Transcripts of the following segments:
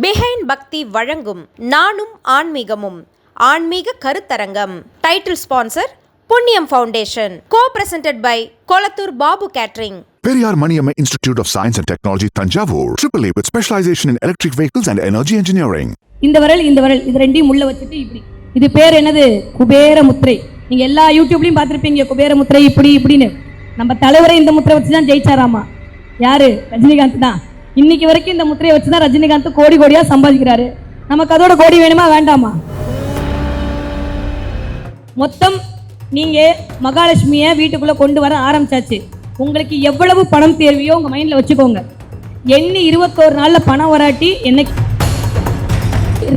Behind பக்தி வழங்கும் நானும் ஆன்மீகமும் ஆன்மீக கருத்தரங்கம். Title sponsor Punniyam Foundation. Co-presented by Kolathur Babu Catering. Periyar Maniamma Institute of Science and Technology, Tanjavur. AAA with specialization in electric vehicles and energy engineering. இந்த விரல் இது ரெண்டையும் உள்ள வச்சுட்டு இப்படி. இது பேர் என்னது? குபேர முத்திரை. நீங்க எல்லா யூடியூப்லயும் பார்த்திருப்பீங்க குபேர முத்திரை இப்படின்னு. நம்ம தலைவரை இந்த முத்திரை வச்சு தான் ஜெயிச்சாராமா. யாரு? ரஜினிகாந்த் தான். இன்னைக்கு வரைக்கும் இந்த முத்திரையை வச்சு தான் ரஜினிகாந்த் கோடி கோடியா சம்பாதிக்கிறாரு. நமக்கு அதோட கோடி வேணுமா வேண்டாமா? மொத்தம் நீங்க மகாலட்சுமியை வீட்டுக்குள்ள கொண்டு வர ஆரம்பிச்சாச்சு. உங்களுக்கு எவ்வளவு பணம் தேவையோ உங்க மைண்ட்ல வச்சுக்கோங்க. எண்ணி 21 நாள்ல பணம் வராட்டி என்ன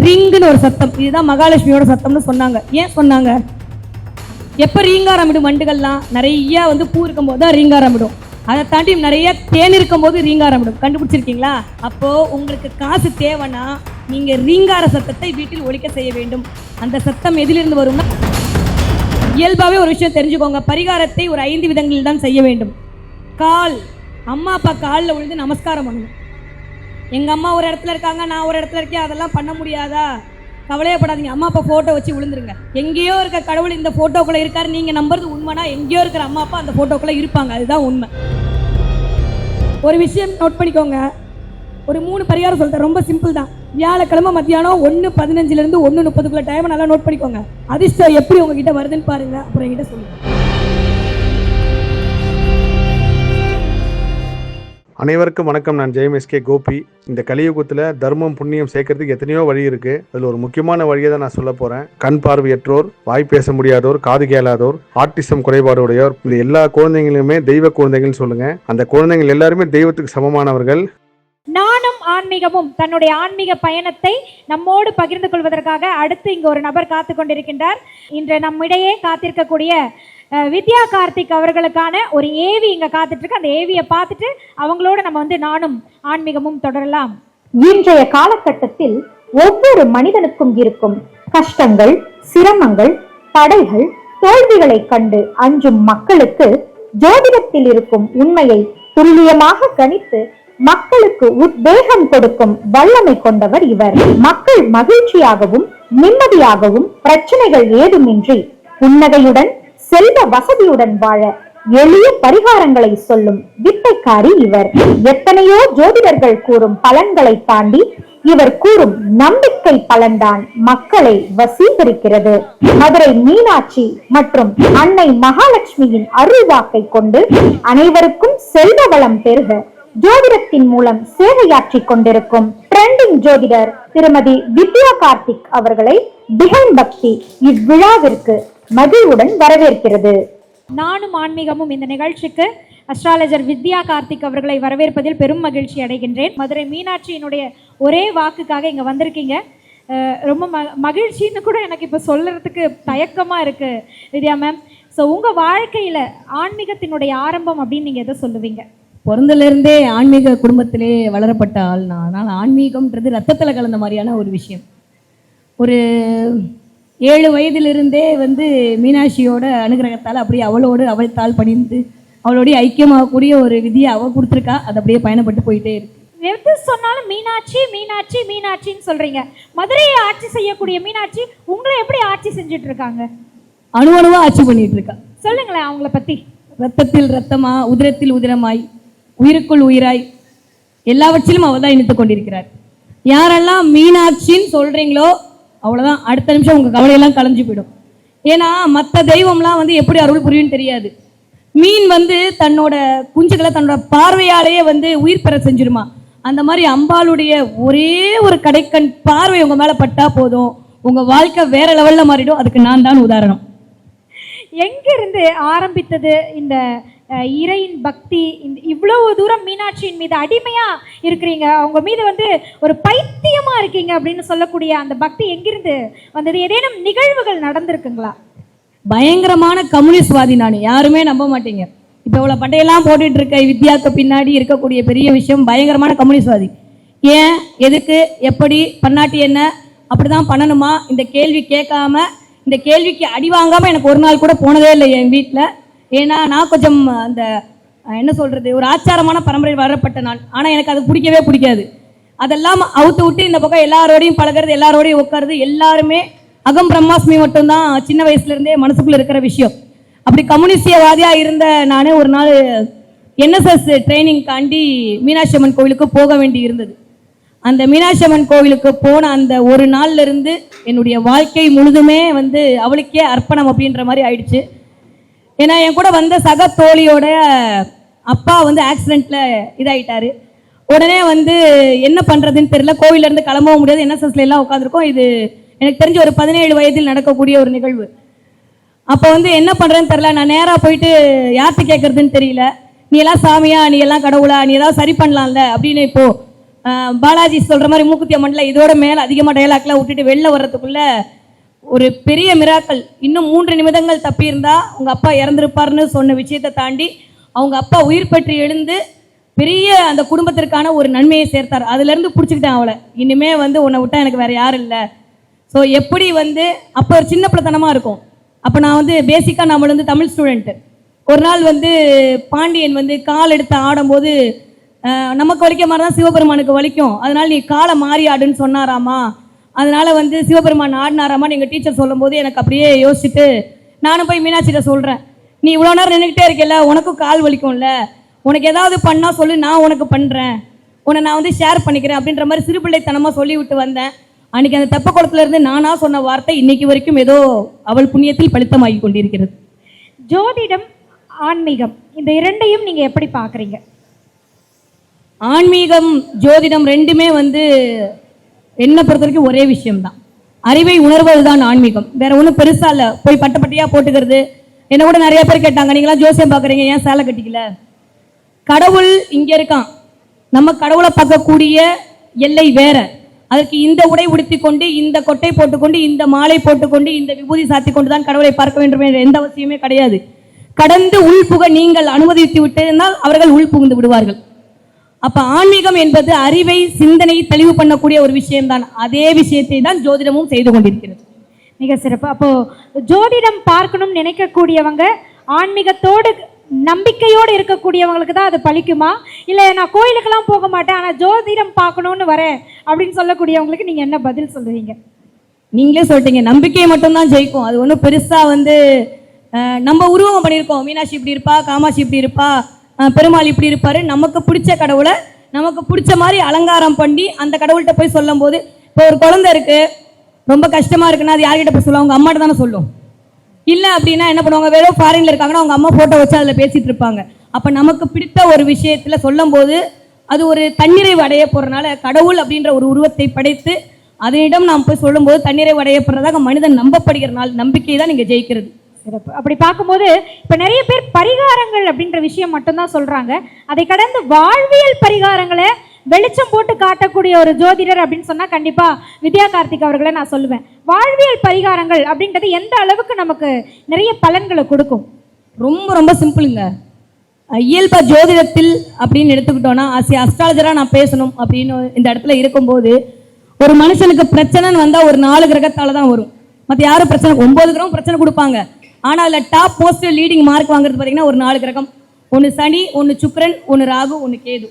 ரிங்குன்னு ஒரு சத்தம், இதுதான் மகாலட்சுமியோட சத்தம்னு சொன்னாங்க. ஏன் சொன்னாங்க? எப்ப ரீங்காரமிடும் வண்டுகள்லாம் நிறைய பூ இருக்கும் போது தான் ரீங்காரமிடும். அதை தாண்டி நிறைய தேன் இருக்கும் போது ரீங்காரமிடும். கண்டுபிடிச்சிருக்கீங்களா? அப்போ உங்களுக்கு காசு தேவைன்னா நீங்க ரீங்கார சத்தத்தை வீட்டில் ஒலிக்க செய்ய வேண்டும். அந்த சத்தம் எதிலிருந்து வரும்னா, இயல்பாகவே ஒரு விஷயம் தெரிஞ்சுக்கோங்க. பரிகாரத்தை ஒரு 5 விதங்களில் தான் செய்ய வேண்டும். அம்மா அப்பா காலில் விழுந்து நமஸ்காரம் பண்ணணும். எங்கள் அம்மா ஒரு இடத்துல இருக்காங்க, நான் ஒரு இடத்துல இருக்கேன், அதெல்லாம் பண்ண முடியாதா? கவலையப்படாதீங்க. அம்மா அப்பா ஃபோட்டோ வச்சு விழுந்துருங்க. எங்கேயோ இருக்க கடவுள் இந்த ஃபோட்டோக்குள்ளே இருக்காரு நீங்கள் நம்புறது உண்மைனா, எங்கேயோ இருக்கிற அம்மா அப்பா அந்த ஃபோட்டோக்குள்ளே இருப்பாங்க. அதுதான் உண்மை. ஒரு விஷயம் நோட் பண்ணிக்கோங்க. ஒரு 3 பரிகாரம் சொல்லிட்டேன், ரொம்ப சிம்பிள் தான். வியாழக்கிழமை மத்தியானம் 1:15 1:30 டைம் நல்லா நோட் பண்ணிக்கோங்க. அதிர்ஷ்டம் எப்படி உங்ககிட்ட வருதுன்னு பாருங்க, அப்புறம் என்கிட்ட சொல்லுங்க. அனைவருக்கும் வணக்கம். நான் ஜெயம் கோபி. இந்த கலியுகத்தில் தர்மம் புண்ணியம் சேர்க்கறதுக்கு எத்தனையோ வழி இருக்கு. அதில் ஒரு முக்கியமான வழியை தான் நான் சொல்ல போறேன். கண் பார்வையற்றோர், வாய் பேச முடியாதோர், காது கேளாதோர், ஆட்டிசம் குறைபாடுடையோர், இது எல்லா குழந்தைங்களுமே தெய்வ குழந்தைகள் சொல்லுங்க. அந்த குழந்தைகள் எல்லாருமே தெய்வத்துக்கு சமமானவர்கள். நானும் ஆன்மீகமும் தன்னுடைய ஆன்மீக பயணத்தை நம்மோடு பகிர்ந்து கொள்வதற்காக அடுத்து இங்கு ஒரு நபர் காத்து கொண்டிருக்கின்றார். இன்று நம்மிடையே காத்திருக்கக்கூடிய வித்யா கார்த்திக் அவர்களுக்கான ஒரு ஏவி இங்க காத்துட்டு இருக்கு. அந்த ஏவியை பார்த்துட்டு அவங்களோட நம்ம நானும் ஆன்மீகமும் தொடரலாம். இன்றைய காலகட்டத்தில் ஒவ்வொரு மனிதனுக்கும் இருக்கும் கஷ்டங்கள், சிரமங்கள், தடைகள், தோல்விகளை கண்டு அஞ்சும் மக்களுக்கு ஜோதிடத்தில் இருக்கும் உண்மையை துல்லியமாக கணித்து மக்களுக்கு உத்வேகம் கொடுக்கும் வல்லமை கொண்டவர் இவர். மக்கள் மகிழ்ச்சியாகவும் நிம்மதியாகவும் பிரச்சனைகள் ஏதுமின்றி புன்னகையுடன் செல்வ வசதியுடன் வாழ எளிய பரிகாரங்களை சொல்லும் வித்தைக்காரி இவர். எத்தனையோ ஜோதிடர்கள் கூறும் பலன்களை தாண்டி இவர் கூறும் நம்பிக்கை பலன்தான் மக்களை வசீகரிக்கிறது. மதுரை மீனாட்சி மற்றும் அன்னை மகாலட்சுமியின் அருள்வாக்கை கொண்டு அனைவருக்கும் செல்வ வளம் பெருக ஜோதிடத்தின் மூலம் சேவையாற்றிக் கொண்டிருக்கும் ட்ரெண்டிங் ஜோதிடர் திருமதி வித்யா கார்த்திக் அவர்களை பிஹைண்ட் பக்தி இவ்விழாவிற்கு மகிழ்வுடன் வரவேற்கிறது. நானும் ஆன்மீகமும் இந்த நிகழ்ச்சிக்கு அஸ்ட்ராலஜர் வித்யா கார்த்திக் அவர்களை வரவேற்பதில் பெரும் மகிழ்ச்சி அடைகின்றேன். மதுரை மீனாட்சியினுடைய ஒரே வாக்குக்காக இங்க வந்திருக்கீங்க. ரொம்ப மகிழ்ச்சின்னு கூட எனக்கு இப்போ சொல்றதுக்கு தயக்கமா இருக்கு வித்யா மேம். ஸோ உங்க வாழ்க்கையில ஆன்மீகத்தினுடைய ஆரம்பம் அப்படின்னு நீங்க எதை சொல்லுவீங்க? பிறந்திலிருந்தே ஆன்மீக குடும்பத்திலே வளரப்பட்ட ஆள் நான். அதனால் ஆன்மீகம்ன்றது ரத்தத்தில் கலந்த மாதிரியான ஒரு விஷயம். ஒரு 7 வயதிலிருந்தே மீனாட்சியோட அனுகிரகத்தால் அப்படியே அவள் தாள் பணிந்து அவளோடைய ஐக்கியமாகக்கூடிய ஒரு விதியை அவள் கொடுத்துருக்கா. அது அப்படியே பயணப்பட்டு போயிட்டே இருக்கு. எது சொன்னாலும் மீனாட்சி மீனாட்சி மீனாட்சின்னு சொல்றீங்க. மதுரையை ஆட்சி செய்யக்கூடிய மீனாட்சி உங்களை எப்படி ஆட்சி செஞ்சுட்டு இருக்காங்க? அணுவணுவா ஆட்சி பண்ணிட்டு இருக்கா. சொல்லுங்களேன் அவங்கள பத்தி. ரத்தத்தில் ரத்தமா, உதிரத்தில் உதிரமாய், உயிருக்குள் உயிராய் எல்லாவற்றிலும் அவள் தான் இணைத்து கொண்டிருக்கிறார். யாரெல்லாம் மீனாட்சின்னு சொல்றீங்களோ அவ்வளோதான், அடுத்த நிமிஷம் உங்கள் கவலையெல்லாம் கலைஞ்சு போயிடும். ஏன்னா மற்ற தெய்வம்லாம் எப்படி அருள் புரியும்னு தெரியாது. மீன் தன்னோட குஞ்சுகளை தன்னோட பார்வையாலேயே உயிர் பெற செஞ்சிருமா. அந்த மாதிரி அம்பாளுடைய ஒரே ஒரு கடைக்கண் பார்வை உங்கள் மேலே பட்டா போதும், உங்கள் வாழ்க்கை வேற லெவலில் மாறிடும். அதுக்கு நான் தான் உதாரணம். எங்கிருந்து ஆரம்பித்தது இந்த இறையின் பக்தி? இவ்வளவு தூரம் மீனாட்சியின் மீது அடிமையா இருக்கிறீங்க, அவங்க மீது ஒரு பைத்தியமா இருக்கீங்க அப்படின்னு சொல்லக்கூடிய அந்த பக்தி எங்கிருந்து வந்தது? ஏதேனும் நிகழ்வுகள் நடந்திருக்குங்களா? பயங்கரமான கம்யூனிஸ்ட்வாதி நான், யாருமே நம்ப மாட்டீங்க. இப்போ இவ்வளோ பட்டையெல்லாம் போட்டுட்டு இருக்க வித்யாவுக்கு பின்னாடி இருக்கக்கூடிய பெரிய விஷயம் பயங்கரமான கம்யூனிஸ்ட்வாதி. ஏன், எதுக்கு, எப்படி, பண்ணாட்டி என்ன, அப்படிதான் பண்ணணுமா, இந்த கேள்வி கேட்காம, இந்த கேள்விக்கு அடி வாங்காமல் எனக்கு ஒரு நாள் கூட போனதே இல்லை என் வீட்டில். ஏன்னா நான் கொஞ்சம் அந்த என்ன சொல்கிறது, ஒரு ஆச்சாரமான பரம்பரை வரப்பட்ட நான். ஆனால் எனக்கு அது பிடிக்கவே பிடிக்காது. அதெல்லாம் அவுத்து விட்டு இந்த பக்கம் எல்லாரோடையும் பழகிறது, எல்லாரோடையும் உட்காருது, எல்லாருமே அகம் பிரம்மாஸ்மி மட்டும்தான் சின்ன வயசுல இருந்தே மனசுக்குள்ள இருக்கிற விஷயம். அப்படி கம்யூனிஸ்டியவாதியா இருந்த நானே ஒரு நாள் என்எஸ்எஸ் ட்ரைனிங்காண்டி மீனாட்சி அம்மன் கோவிலுக்கு போக வேண்டி இருந்தது. அந்த மீனாட்சி அம்மன் கோவிலுக்கு போன அந்த ஒரு நாள்ல இருந்து என்னுடைய வாழ்க்கை முழுதுமே வந்து அவளுக்கே அர்ப்பணம் அப்படின்ற மாதிரி ஆயிடுச்சு. ஏன்னா என் கூட வந்த சக தோழியோட அப்பா வந்து ஆக்சிடென்ட்ல இதாயிட்டாரு. உடனே வந்து என்ன பண்றதுன்னு தெரியல, கோவில இருந்து கிளம்பவும் முடியாது, என்எஸ்எஸ்ல எல்லாம் உட்காந்துருக்கோம். இது எனக்கு தெரிஞ்ச ஒரு 17 வயதில் நடக்கக்கூடிய ஒரு நிகழ்வு. அப்போ வந்து என்ன பண்றேன்னு தெரியல, நான் நேரா போயிட்டு யார்கிட்ட கேட்கறதுன்னு தெரியல. நீ எல்லாம் சாமியா, நீ எல்லாம் கடவுளா, நீ ஏதாவது சரி பண்ணலாம்ல அப்படின்னு இப்போ பாலாஜி சொல்ற மாதிரி மூக்குத்தி அம்மன்ல இதோட மேல அதிகமா டயலாக்லாம் விட்டுட்டு வெளில வர்றதுக்குள்ள ஒரு பெரிய மிராக்கள். இன்னும் 3 நிமிடங்கள் தப்பி இருந்தா உங்க அப்பா இறந்திருப்பாருன்னு சொன்ன விஷயத்தை தாண்டி அவங்க அப்பா உயிர் பெற்று எழுந்து பெரிய அந்த குடும்பத்திற்கான ஒரு நன்மையை சேர்த்தார். அதுல இருந்து பிடிச்சிக்கிட்டேன் அவளை. இனிமே வந்து உன்னை விட்டா எனக்கு வேற யாரும் இல்லை. ஸோ எப்படி வந்து அப்போ ஒரு சின்ன பிள்ளைத்தனமா இருக்கும். அப்போ நான் வந்து பேசிக்கா நம்மள வந்து தமிழ் ஸ்டூடெண்ட். ஒரு நாள் வந்து பாண்டியன் வந்து கால் எடுத்து ஆடும்போது நமக்கு வலிக்க மாதிரி தான் சிவபெருமானுக்கு வலிக்கும், அதனால நீ காலை மாறி ஆடுன்னு சொன்னாராமா. அதனால வந்து சிவபெருமான் ஆடினாராமா எங்கள் டீச்சர் சொல்லும் போது எனக்கு அப்படியே யோசிச்சுட்டு நானும் போய் மீனாட்சிகிட்ட சொல்கிறேன், நீ இவ்வளோ நேரம் நின்றுக்கிட்டே இருக்கல, உனக்கும் கால் வலிக்கும்ல, உனக்கு ஏதாவது பண்ணால் சொல்லு, நான் உனக்கு பண்ணுறேன், உன்னை நான் வந்து ஷேர் பண்ணிக்கிறேன் அப்படின்ற மாதிரி சிறுபிள்ளைத்தனமாக சொல்லி விட்டு வந்தேன். அன்றைக்கி அந்த தெப்ப குளத்துலேருந்து நானாக சொன்ன வார்த்தை இன்னைக்கு வரைக்கும் ஏதோ அவள் புண்ணியத்தில் பலித்தமாகி கொண்டிருக்கிறது. ஜோதிடம், ஆன்மீகம் இந்த இரண்டையும் நீங்க எப்படி பார்க்குறீங்க? ஆன்மீகம் ஜோதிடம் ரெண்டுமே வந்து என்ன பொறுத்த வரைக்கும் ஒரே விஷயம்தான். அறிவை உணர்வது தான் ஆன்மீகம், வேற ஒன்றும் பெருசா இல்லை. போய் பட்டையாக போட்டுக்கிறது. என்ன கூட நிறைய பேர் கேட்டாங்க, நீங்களாம் ஜோசியம் பார்க்குறீங்க, ஏன் சேலை கட்டிக்கல? கடவுள் இங்கே இருக்கான், நம்ம கடவுளை பார்க்கக்கூடிய எல்லை வேற. அதற்கு இந்த உடை உடுத்தி கொண்டு, இந்த கொட்டை போட்டுக்கொண்டு, இந்த மாலை போட்டுக்கொண்டு, இந்த விபூதி சாத்தி கொண்டு தான் கடவுளை பார்க்க வேண்டும் என்ற எந்த அவசியமே கிடையாது. கடந்து உள்புக நீங்கள் அனுமதித்து விட்டிருந்தால் அவர்கள் உள்புகுந்து விடுவார்கள். அப்ப ஆன்மீகம் என்பது அறிவை, சிந்தனை தெளிவு பண்ணக்கூடிய ஒரு விஷயம்தான். அதே விஷயத்தை தான் ஜோதிடமும் செய்து கொண்டிருக்கிறது. மிக சிறப்பு. அப்போ ஜோதிடம் பார்க்கணும்னு நினைக்கக்கூடியவங்க, ஆன்மீகத்தோடு நம்பிக்கையோடு இருக்கக்கூடியவங்களுக்கு தான் அது பலிக்குமா, இல்லை நான் கோயிலுக்கெல்லாம் போக மாட்டேன் ஆனால் ஜோதிடம் பார்க்கணும்னு வரேன் அப்படின்னு சொல்லக்கூடியவங்களுக்கு நீங்க என்ன பதில் சொல்லுவீங்க? நீங்களே சொல்லிட்டீங்க, நம்பிக்கை மட்டும்தான் ஜெயிக்கும். அது ஒன்றும் பெருசா வந்து நம்ம உருவம் பண்ணியிருக்கோம், மீனாட்சி இப்படி இருப்பா, காமாட்சி இப்படி இருப்பா, பெருமாள் இப்படி இருப்பாரு, நமக்கு பிடிச்ச கடவுளை நமக்கு பிடிச்ச மாதிரி அலங்காரம் பண்ணி அந்த கடவுள்கிட்ட போய் சொல்லும் போது, இப்போ ஒரு குழந்தை இருக்கு ரொம்ப கஷ்டமா இருக்குன்னா அது யார்கிட்ட போய் சொல்லுவாங்க? அவங்க அம்மாட்ட தானே சொல்லும். இல்லை அப்படின்னா என்ன பண்ணுவாங்க, வெறும் ஃபாரின்ல இருக்காங்கன்னா அவங்க அம்மா போட்டோ வச்சு அதில் பேசிட்டு இருப்பாங்க. அப்போ நமக்கு பிடித்த ஒரு விஷயத்துல சொல்லும் போது அது ஒரு தன்னிறைவு அடைய போறதுனால, கடவுள் அப்படின்ற ஒரு உருவத்தை படைத்து அதனிடம் நாம் போய் சொல்லும் போது தன்னிறைவு அடைய போறதாக மனிதன் நம்பப்படுகிறனால நம்பிக்கை தான் நீங்க ஜெயிக்கிறது. சிறப்பு. அப்படி பார்க்கும்போது இப்போ நிறைய பேர் பரிகாரங்கள் அப்படின்ற விஷயம் மட்டும்தான் சொல்றாங்க. அதை கடந்து வாழ்வியல் பரிகாரங்களை வெளிச்சம் போட்டு காட்டக்கூடிய ஒரு ஜோதிடர் அப்படின்னு சொன்னா கண்டிப்பா வித்யா கார்த்திக் அவர்களை நான் சொல்லுவேன். வாழ்வியல் பரிகாரங்கள் அப்படின்றது எந்த அளவுக்கு நமக்கு நிறைய பலன்களை கொடுக்கும்? ரொம்ப ரொம்ப சிம்பிளுங்க. இயல்பா ஜோதிடத்தில் அப்படின்னு எடுத்துக்கிட்டோம்னா, அஸ்ட்ராலஜரா நான் பேசணும் அப்படின்னு இந்த இடத்துல இருக்கும்போது, ஒரு மனுஷனுக்கு பிரச்சனைன்னு வந்தா ஒரு 4 கிரகத்தால தான் வரும். மற்ற யாரும் பிரச்சனை 9 கிரகம் பிரச்சனை கொடுப்பாங்க. ஆனால் அதில் டாப் மோஸ்ட் லீடிங் மார்க் வாங்குறது பார்த்தீங்கன்னா ஒரு 4 கிரகம். ஒன்று சனி, ஒன்று சுக்கிரன், ஒன்று ராகு, ஒன்று கேது.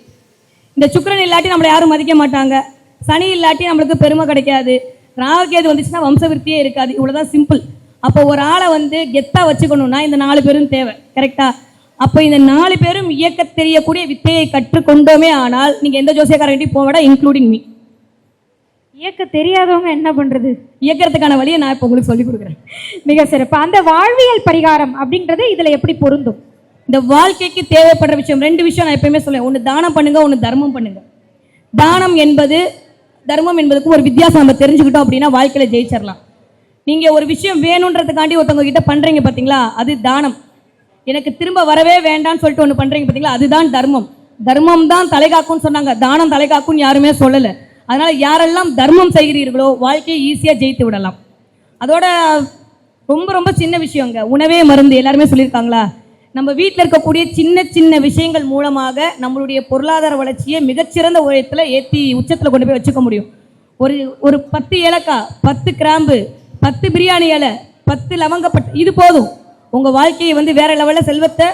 இந்த சுக்கிரன் இல்லாட்டி நம்மளை யாரும் மதிக்க மாட்டாங்க, சனி இல்லாட்டி நம்மளுக்கு பெருமை கிடைக்காது, ராகு கேது வந்துச்சுன்னா வம்சவிருத்தியே இருக்காது. இவ்வளோதான் சிம்பிள். அப்போ ஒரு ஆளை வந்து கெத்தா வச்சுக்கணும்னா இந்த 4 பேரும் தேவை, கரெக்டா? அப்போ இந்த 4 பேரும் இயக்க தெரியக்கூடிய வித்தையை கற்றுக்கொண்டோமே ஆனால் நீங்கள் எந்த ஜோசியக்காரர்கிட்டையும் போக விட, இன்க்ளூடிங் மீ. இயக்க தெரியாதவங்க என்ன பண்றது? இயக்கிறதுக்கான வழியை நான் இப்போ உங்களுக்கு சொல்லிக் கொடுக்குறேன். மிக சிறப்பு. அந்த வாழ்வியல் பரிகாரம் அப்படின்றது இதுல எப்படி பொருந்தும்? இந்த வாழ்க்கைக்கு தேவைப்படுற விஷயம் 2 விஷயம் நான் எப்பயுமே சொல்லுவேன். ஒன்று தானம் பண்ணுங்க, ஒன்று தர்மம் பண்ணுங்க. தானம் என்பது தர்மம் என்பதுக்கு ஒரு வித்தியாசம் நம்ம தெரிஞ்சுக்கிட்டோம் அப்படின்னா வாழ்க்கையில ஜெயிச்சிடலாம். நீங்க ஒரு விஷயம் வேணுன்றதுக்காண்டி ஒருத்தவங்க கிட்ட பண்றீங்க பார்த்தீங்களா, அது தானம். எனக்கு திரும்ப வரவே வேண்டாம்னு சொல்லிட்டு ஒன்று பண்றீங்க பார்த்தீங்களா, அதுதான் தர்மம். தர்மம் தான் தலைகாக்கும்னு சொன்னாங்க, தானம் தலைகாக்கும்னு யாருமே சொல்லலை. அதனால யாரெல்லாம் தர்மம் செய்கிறீர்களோ வாழ்க்கையை ஈஸியாக ஜெயித்து விடலாம். அதோட ரொம்ப ரொம்ப சின்ன விஷயங்க, உணவே மருந்து. எல்லாருமே சொல்லியிருக்காங்களா? நம்ம வீட்டில் இருக்கக்கூடிய சின்ன சின்ன விஷயங்கள் மூலமாக நம்மளுடைய பொருளாதார வளர்ச்சியை மிகச்சிறந்த உயரத்தில் ஏற்றி உச்சத்தில் கொண்டு போய் வச்சுக்க முடியும். ஒரு 10 ஏலக்காய், 10 கிராம்பு, 10 பிரியாணி இலை, 10 லவங்கப்பட்டு, இது போதும் உங்கள் வாழ்க்கையை வந்து வேற லெவலில் செல்வத்தை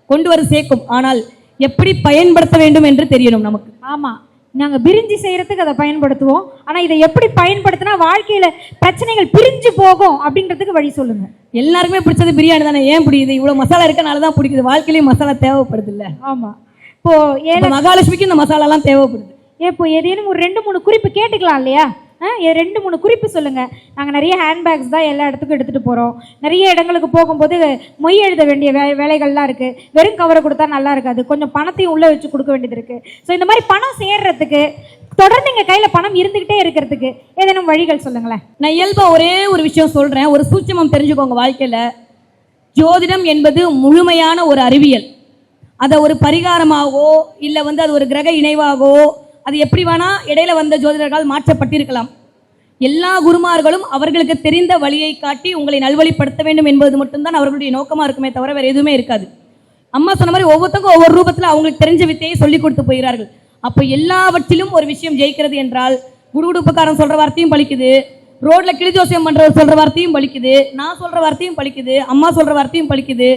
கொண்டு வர சேர்க்கும். ஆனால் எப்படி பயன்படுத்த வேண்டும் என்று தெரியணும் நமக்கு. ஆமாம், நாங்கள் பிரிஞ்சு செய்கிறதுக்கு அதை பயன்படுத்துவோம். ஆனால் இதை எப்படி பயன்படுத்தினா வாழ்க்கையில் பிரச்சனைகள் பிரிஞ்சு போகும் அப்படின்றதுக்கு வழி சொல்லுங்கள். எல்லாருக்குமே பிடிச்சது பிரியாணி தானே. ஏன் பிடிக்குது? இவ்வளோ மசாலா இருக்கனால தான் பிடிக்குது. வாழ்க்கையிலேயே மசாலா தேவைப்படுது இல்லை? ஆமாம். இப்போது மகாலட்சுமிக்கு இந்த மசாலாலாம் தேவைப்படுது. இப்போ ஏதேனும் ஒரு 2-3 குறிப்பு கேட்டுக்கலாம் இல்லையா? 2-3 குறிப்பு சொல்லுங்கள். நாங்கள் நிறைய ஹேண்ட்பேக்ஸ் தான் எல்லா இடத்துக்கும் எடுத்துகிட்டு போகிறோம். நிறைய இடங்களுக்கு போகும்போது மொய் எழுத வேண்டிய வேலைகள்லாம் இருக்குது. வெறும் கவரை கொடுத்தா நல்லா இருக்காது, கொஞ்சம் பணத்தையும் உள்ளே வச்சு கொடுக்க வேண்டியது இருக்குது. ஸோ இந்த மாதிரி பணம் சேர்றதுக்கு, தொடர்ந்து எங்கள் கையில் பணம் இருந்துக்கிட்டே இருக்கிறதுக்கு ஏதேனும் வழிகள் சொல்லுங்களேன். நான் இயல்பாக ஒரே ஒரு விஷயம் சொல்கிறேன், ஒரு சூட்சமம் தெரிஞ்சுக்கோங்க. வாழ்க்கையில் ஜோதிடம் என்பது முழுமையான ஒரு அறிவியல். அதை ஒரு பரிகாரமாகவோ இல்லை அது ஒரு கிரக இணைவாகவோ அது எப்படி வேணா இடையில வந்த ஜோதிடர்கள் மாற்றப்பட்டிருக்கலாம். எல்லா குருமார்களும் அவர்களுக்கு தெரிந்த வழியை காட்டி உங்களை நல்வழிப்படுத்த வேண்டும் என்பது மட்டும்தான் அவர்களுடைய நோக்கமாக இருக்குமே தவிர வேறு எதுவுமே இருக்காது. அம்மா சொன்ன மாதிரி ஒவ்வொருத்தருக்கும் ஒவ்வொரு ரூபத்தில் அவங்களுக்கு தெரிஞ்ச வித்தையை சொல்லி கொடுத்து போகிறார்கள். அப்போ எல்லாவற்றிலும் ஒரு விஷயம் ஜெயிக்கிறது என்றால் குடுகுடுப்புக்காரன் சொல்கிற வார்த்தையும் பலிக்குது, ரோட்டில் கிளிஜோசியம் பண்ணுறவர் சொல்கிற வார்த்தையும் பலிக்குது, நான் சொல்கிற வார்த்தையும் பலிக்குது, அம்மா சொல்கிற வார்த்தையும் பலிக்குது,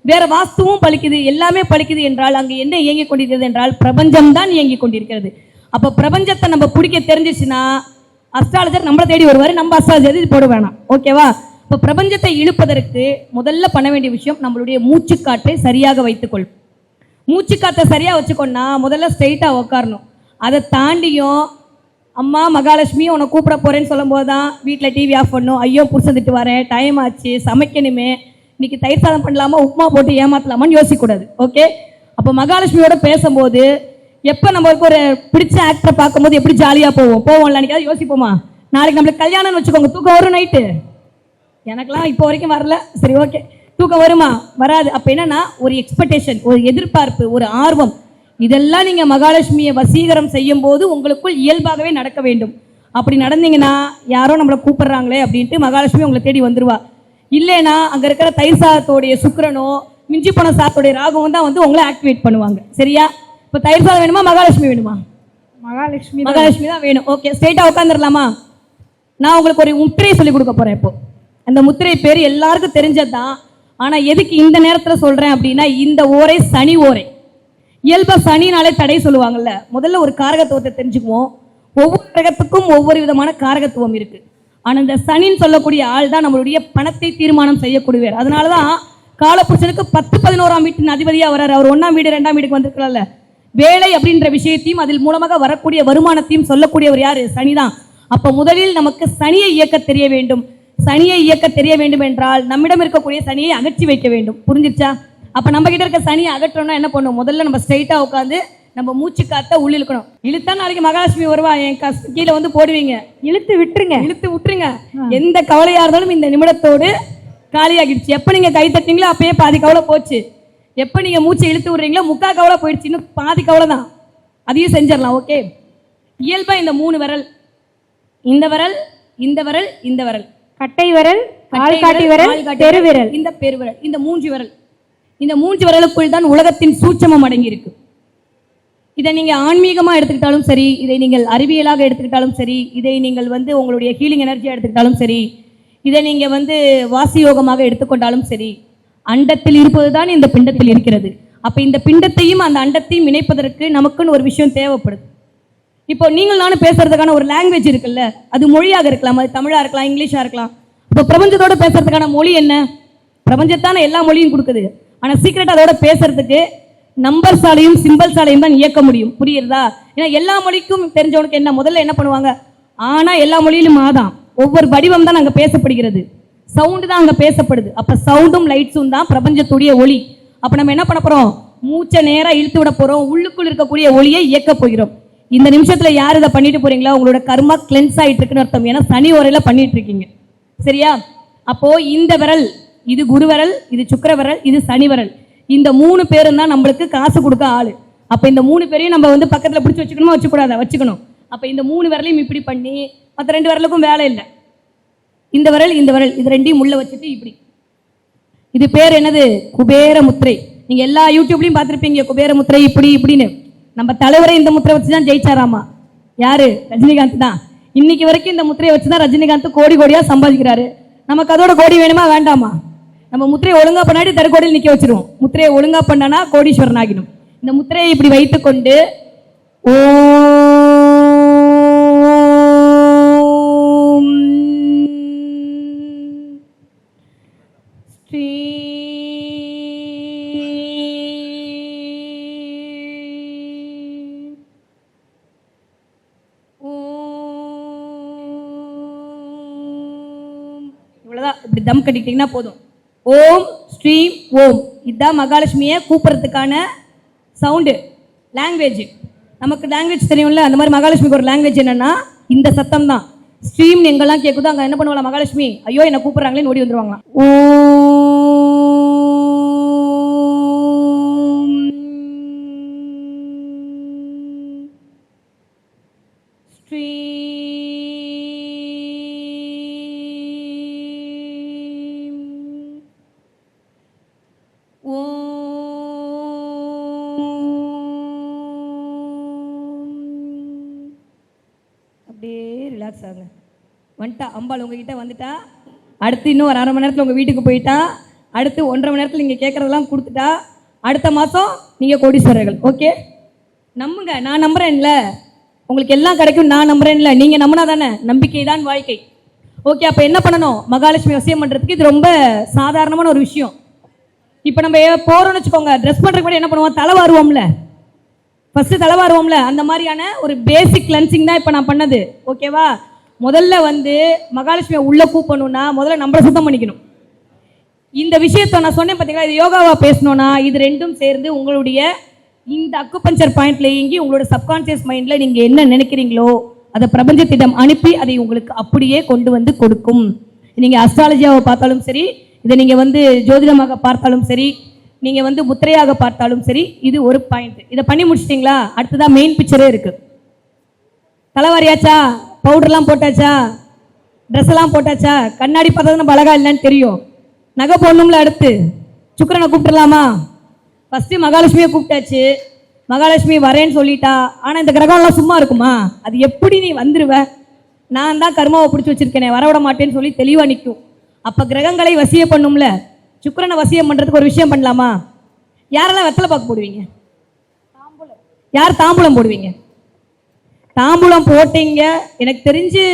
வேற வாஸ்துவும் பலிக்குது, எல்லாமே பலிக்குது என்றால் அங்கே என்ன இயங்கிக் கொண்டிருக்கிறது என்றால் பிரபஞ்சம்தான் இயங்கிக் கொண்டிருக்கிறது. அப்போ பிரபஞ்சத்தை நம்ம பிடிக்க தெரிஞ்சிச்சுன்னா அஸ்ட்ராலஜர் நம்மளை தேடி வருவார், நம்ம அஸ்ட்ராலஜர் போட வேணாம். ஓகேவா? இப்போ பிரபஞ்சத்தை இழுப்பதற்கு முதல்ல பண்ண வேண்டிய விஷயம் நம்மளுடைய மூச்சுக்காற்றை சரியாக வைத்துக்கொள். மூச்சுக்காற்றை சரியாக வச்சுக்கொண்டா முதல்ல ஸ்ட்ரெயிட்டாக உட்காரணும். அதை தாண்டியும் அம்மா மகாலட்சுமி உன்னை கூப்பிட போகிறேன்னு சொல்லும் போது தான் வீட்டில் டிவி ஆஃப் பண்ணணும். ஐயோ புருஷன் திட்டு வரேன், டைம் ஆச்சு, சமைக்கணுமே, இன்னைக்கு தயிர் சாதம் பண்ணலாமா, உப்புமா போட்டு ஏமாற்றலாமான்னு யோசிக்கக்கூடாது. ஓகே? அப்போ மகாலட்சுமியோட பேசும்போது எப்போ நம்மளுக்கு ஒரு பிடிச்ச ஆக்டரை பார்க்கும்போது எப்படி ஜாலியாக போவோம்ல, அன்றைக்கி யோசிப்போமா? நாளைக்கு நம்மளுக்கு கல்யாணம்னு வச்சுக்கோங்க, தூக்கம் வரும் நைட்டு. எனக்கெல்லாம் இப்போ வரைக்கும் வரல. சரி, ஓகே, தூக்கம் வருமா? வராது. அப்போ என்னன்னா ஒரு எக்ஸ்பெக்டேஷன், ஒரு எதிர்பார்ப்பு, ஒரு ஆர்வம், இதெல்லாம் நீங்கள் மகாலட்சுமியை வசீகரம் செய்யும் போது உங்களுக்குள் இயல்பாகவே நடக்க வேண்டும். அப்படி நடந்தீங்கன்னா யாரோ நம்மளை கூப்பிடுறாங்களே அப்படின்ட்டு மகாலட்சுமி உங்களை தேடி வந்துருவா. இல்லைன்னா அங்கே இருக்கிற தயிர் சாதத்தோடைய சுக்கிரனோ மிஞ்சி போன சாதத்தோடைய ராகவும் தான் உங்களை ஆக்டிவேட் பண்ணுவாங்க. சரியா? இப்போ தயிர் சாதம் வேணுமா, மகாலட்சுமி வேணுமா? மகாலட்சுமி தான் வேணும். ஓகே, ஸ்ட்ரெயிட்டாக உட்காந்துடலாமா? நான் உங்களுக்கு ஒரு முத்திரையை சொல்லி கொடுக்க போகிறேன். இப்போ அந்த முத்திரை பேர் எல்லாருக்கும் தெரிஞ்சது தான். ஆனால் எதுக்கு இந்த நேரத்தில் சொல்கிறேன் அப்படின்னா, இந்த ஓரை சனி ஓரை. இயல்பாக சனினாலே தடை சொல்லுவாங்கல்ல. முதல்ல ஒரு காரகத்துவத்தை தெரிஞ்சுக்குவோம். ஒவ்வொரு கிரகத்துக்கும் ஒவ்வொரு விதமான காரகத்துவம் இருக்குது. ஆனால் இந்த சனின்னு சொல்லக்கூடிய ஆள் தான் நம்மளுடைய பணத்தை தீர்மானம் செய்யக்கூடியவர். அதனால தான் காலப்புருஷனுக்கு 10-11ஆம் வீட்டின் அதிபதியாக வர்றாரு. அவர் 1ஆம் வீடு 2ஆம் வீட்டுக்கு வந்திருக்கலாம்ல. வேலை அப்படின்ற விஷயத்தையும் அதில் மூலமாக வரக்கூடிய வருமானத்தையும் சொல்லக்கூடியவர் யாரு? சனிதான். அப்போ முதலில் நமக்கு சனியை இயக்க தெரிய வேண்டும். சனியை இயக்க தெரிய வேண்டும் என்றால் நம்மிடம் இருக்கக்கூடிய சனியை அகற்றி வைக்க வேண்டும். புரிஞ்சிருச்சா? அப்போ நம்ம கிட்ட இருக்க சனியை அகற்றோம்னா என்ன பண்ணும்? முதல்ல நம்ம ஸ்ட்ரைட்டாக உட்காந்து நம்ம மூச்சு காத்த உள்ள இழுக்கணும். இழுத்தா நாளைக்கு மகாலட்சுமி வருவா, என் கீழே போடுவீங்க. இழுத்து விட்டுருங்க. எந்த கவலையா இருந்தாலும் இந்த நிமிடத்தோடு காலியாகிடுச்சு. எப்போ நீங்க கை தட்டிங்களோ அப்பயே பாதி கவலை போச்சு. எப்போ நீங்க மூச்சை இழுத்து விடுறீங்களோ முக்கால் கவலை போயிடுச்சு, இன்னும் பாதி கவலை தான். அதையும் செஞ்சிடலாம். ஓகே? இயல்பா இந்த 3 விரல், இந்த விரல், இந்த விரல், இந்த விரல், கட்டை விரல், ஆள்காட்டி விரல், பெருவிரல், இந்த பெருவிரல், இந்த 3 விரல், இந்த 3 விரலுக்குள் தான் உலகத்தின் சூட்சமம் அடங்கி இருக்கு. இதை நீங்கள் ஆன்மீகமாக எடுத்துக்கிட்டாலும் சரி, இதை நீங்கள் அறிவியலாக எடுத்துக்கிட்டாலும் சரி, இதை நீங்கள் உங்களுடைய ஹீலிங் எனர்ஜியாக எடுத்துக்கிட்டாலும் சரி, இதை நீங்கள் வாசியோகமாக எடுத்துக்கொண்டாலும் சரி, அண்டத்தில் இருப்பது தான் இந்த பிண்டத்தில் இருக்கிறது. அப்போ இந்த பிண்டத்தையும் அந்த அண்டத்தையும் இணைப்பதற்கு நமக்குன்னு ஒரு விஷயம் தேவைப்படுது. இப்போ நீங்கள் நானும் பேசுறதுக்கான ஒரு லாங்குவேஜ் இருக்குல்ல, அது மொழியாக இருக்கலாம், அது தமிழாக இருக்கலாம், இங்கிலீஷாக இருக்கலாம். இப்போ பிரபஞ்சத்தோடு பேசுறதுக்கான மொழி என்ன? பிரபஞ்சத்தான எல்லா மொழியும் கொடுக்குது. ஆனால் சீக்கிரட்டாக அதோட பேசுறதுக்கு நம்பர் சாலையும் சிம்பிள் சாலையும் தான் இயக்க முடியும். புரியுறதா? ஏன்னா எல்லா மொழிக்கும் தெரிஞ்சவனுக்கு என்ன முதல்ல என்ன பண்ணுவாங்க? ஆனால் எல்லா மொழியிலும் ஆதான் ஒவ்வொரு வடிவம் தான் அங்கே பேசப்படுகிறது, சவுண்டு தான் அங்கே பேசப்படுது. அப்போ சவுண்டும் லைட்ஸும் தான் பிரபஞ்சத்துடைய ஒளி. அப்போ நம்ம என்ன பண்ண போகிறோம்? மூச்சை நேராக இழுத்து விட போகிறோம், உள்ளுக்குள் இருக்கக்கூடிய ஒளியை இயக்க போகிறோம். இந்த நிமிஷத்தில் யார் இதை பண்ணிட்டு போறீங்களா, உங்களோட கர்மா கிளென்ஸ் ஆகிட்டு இருக்குன்னு அர்த்தம். ஏன்னா சனி ஓரையில் பண்ணிட்டு இருக்கீங்க. சரியா? அப்போ இந்த விரல், இது குரு விரல், இது சுக்கிர விரல், இது சனி விரல், இந்த 3 பேரும் தான் நம்மளுக்கு காசு கொடுக்க ஆளு. அப்போ இந்த 3 பேரையும் நம்ம பக்கத்தில் பிடிச்சி வச்சுக்கணுமா, வச்சுக்கூடாதா? வச்சுக்கணும். அப்போ இந்த 3 விரலையும் இப்படி பண்ணி, மற்ற 2 விரலுக்கும் வேலை இல்லை. இந்த விரல், இந்த விரல், இது 2ஐயும் உள்ள வச்சுட்டு இப்படி. இது பேர் என்னது? குபேர முத்திரை. நீங்க எல்லா யூடியூப்லையும் பார்த்துருப்பீங்க, குபேர முத்திரை இப்படி இப்படின்னு. நம்ம தலைவரை இந்த முத்திரை வச்சு தான் ஜெயிச்சாராமா. யாரு? ரஜினிகாந்த் தான். இன்னைக்கு வரைக்கும் இந்த முத்திரையை வச்சு தான் ரஜினிகாந்த் கோடி கோடியா சம்பாதிக்கிறாரு. நமக்கு அதோட கோடி வேணுமா வேண்டாமா? நம்ம முத்திரையை ஒழுங்கா பண்ணாடி தற்கோடியில் நிற்க வச்சிருவோம். முத்திரையை ஒழுங்கா பண்ணானா கோடீஸ்வரன் ஆகிடும். இந்த முத்திரையை இப்படி வைத்துக்கொண்டு ஓ அவ்வளோதான். இப்படி தம் கட்டிக்கிட்டிங்கன்னா போதும். ஓம் ஸ்ரீம் ஓம், இதுதான் மகாலட்சுமியை கூப்பிட்றதுக்கான சவுண்டு, லாங்குவேஜ். நமக்கு லாங்குவேஜ் தெரியும்ல, அந்த மாதிரி மகாலட்சுமிக்கு ஒரு லாங்குவேஜ் என்னன்னா இந்த சத்தம் தான். ஸ்ட்ரீம் எங்கெல்லாம் கேட்குதோ அங்கே என்ன பண்ணுவாங்களா மகாலட்சுமி, ஐயோ என்ன கூப்பிட்றாங்களேன்னு ஓடி வந்துருவாங்களாம். அப்படியே ரிலாக்ஸ் ஆகுங்க. வந்துட்டா அம்பாள் உங்ககிட்ட வந்துட்டா, அடுத்து இன்னும் ஒரு 1/2 மணி நேரத்தில் உங்கள் வீட்டுக்கு போயிட்டா, அடுத்து 1.5 மணி நேரத்தில் நீங்கள் கேட்குறதெல்லாம் கொடுத்துட்டா, அடுத்த மாதம் நீங்கள் கோடீஸ்வரர்கள். ஓகே, நம்புங்க, நான் நம்புறேன்ல, உங்களுக்கு எல்லாம் கிடைக்கும் நான் நம்புறேன்ல, நீங்கள் நம்பினா தானே, நம்பிக்கை தான் வாழ்க்கை. ஓகே, அப்போ என்ன பண்ணணும், மகாலட்சுமி வசியம் பண்ணுறதுக்கு இது ரொம்ப சாதாரணமான ஒரு விஷயம். இப்போ நம்ம போகிறோம்னு வச்சுக்கோங்க, ட்ரெஸ் பண்ணுறதுக்கு முன்னாடி என்ன பண்ணுவோம், தலை வாருவோம்ல, ஃபஸ்ட்டு தலை வாருவோம்ல, அந்த மாதிரியான ஒரு பேசிக் கிளென்சிங் தான் இப்போ நான் பண்ணது. ஓகேவா, முதல்ல வந்து மகாலட்சுமியை உள்ளே கூப்பிடணும்னா முதல்ல நம்மளை சுத்தம் பண்ணிக்கணும். இந்த விஷயத்தை நான் சொன்னேன் பார்த்தீங்களா, இது யோகாவாக பேசணும்னா இது ரெண்டும் சேர்ந்து உங்களுடைய இந்த அக்குபஞ்சர் பாயிண்ட்ல இயங்கி உங்களோட சப்கான்சியஸ் மைண்டில் நீங்கள் என்ன நினைக்கிறீங்களோ அதை பிரபஞ்சத்திடம் அனுப்பி அதை உங்களுக்கு அப்படியே கொண்டு வந்து கொடுக்கும். நீங்கள் அஸ்ட்ராலஜியாவை பார்த்தாலும் சரி, இதை நீங்கள் வந்து ஜோதிடமாக பார்த்தாலும் சரி, நீங்கள் வந்து முத்திரையாக பார்த்தாலும் சரி, இது ஒரு பாயிண்ட். இதை பண்ணி முடிச்சிட்டிங்களா, அடுத்ததான் மெயின் பிக்சரே இருக்குது. தலைவாரியாச்சா, பவுடர்லாம் போட்டாச்சா, ட்ரெஸ் எல்லாம் போட்டாச்சா, கண்ணாடி பார்த்தா நம்ம அழகா இல்லைன்னு தெரியும், நகை போடணும்ல, அடுத்து சுக்கிரனை கூப்பிட்டுலாமா. ஃபஸ்ட்டு மகாலட்சுமியை கூப்பிட்டாச்சு, மகாலட்சுமி வரேன்னு சொல்லிட்டா. ஆனால் இந்த கிரகம்லாம் சும்மா இருக்குமா, அது எப்படி நீ வந்துடுவ, நான் தான் கர்மாவை பிடிச்சி வச்சிருக்கேனே, வரவிட மாட்டேன்னு சொல்லி தெளிவாக நிற்கும். அப்போ கிரகங்களை வசியம் பண்ணும்ல, சுக்கிரனை வசியம் பண்ணுறதுக்கு ஒரு விஷயம் பண்ணலாமா. யாரெல்லாம் வெத்தலை பாக்கு போடுவீங்க, யார் தாம்பூலம் போடுவீங்க, தாம்பூலம் போட்டீங்க. எனக்கு தெரிஞ்சு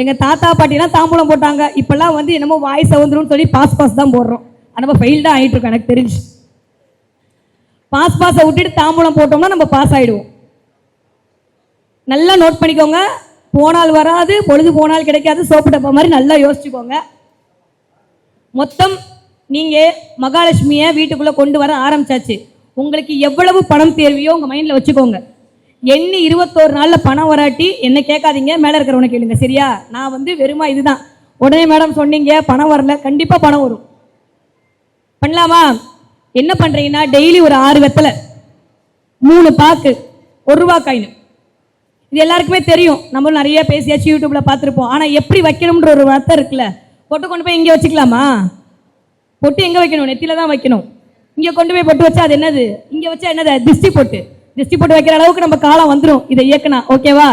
எங்கள் தாத்தா பாட்டிலாம் தாம்பூலம் போட்டாங்க. இப்போல்லாம் வந்து என்னமோ வாய்ஸ் வந்துடும் சொல்லி பாஸ் தான் போடுறோம். நம்ம ஃபெயில் தான் ஆகிட்டு இருக்கோம். எனக்கு தெரிஞ்சு பாஸை விட்டுட்டு தாம்பூலம் போட்டோம்னா நம்ம பாஸ் ஆகிடுவோம். நல்லா நோட் பண்ணிக்கோங்க, போனால் வராது, பொழுது போனால் கிடைக்காது, சோப்பு டப்பா மாதிரி நல்லா யோசிச்சுக்கோங்க. மொத்தம் நீங்கள் மகாலட்சுமியை வீட்டுக்குள்ளே கொண்டு வர ஆரம்பிச்சாச்சு. உங்களுக்கு எவ்வளவு பணம் தேவையோ உங்கள் மைண்டில் வச்சுக்கோங்க. எண்ணி 21 நாளில் பணம் வராட்டி என்ன கேட்காதீங்க, மேலே இருக்கிறவனை கேளுங்க. சரியா, நான் வந்து வெறுமா இதுதான். உடனே மேடம் சொன்னீங்க பணம் வரல, கண்டிப்பாக பணம் வரும். பண்ணலாமா, என்ன பண்ணுறீங்கன்னா டெய்லி ஒரு 6 வெத்தலை, 3 பாக்கு, 1 ரூபா காயின். இது எல்லாருக்குமே தெரியும், நம்மளும் நிறைய பேசியாச்சு, யூடியூப்பில் பார்த்துருப்போம். ஆனால் எப்படி வைக்கணும்ன்ற ஒரு வார்த்தை இருக்குல்ல, பொட்டு கொண்டு போய் இங்கே வச்சுக்கலாமா, பொட்டு எங்கே வைக்கணும், நெத்தியில் தான் வைக்கணும். இங்கே கொண்டு போய் பொட்டு வச்சா அது என்னது, இங்கே வச்சா என்னது, திஷ்டி பொட்டு. திஷ்டி போட்டு வைக்கிற அளவுக்கு நம்ம காலம் வந்துடும் இதை இயக்குனா. ஓகேவா,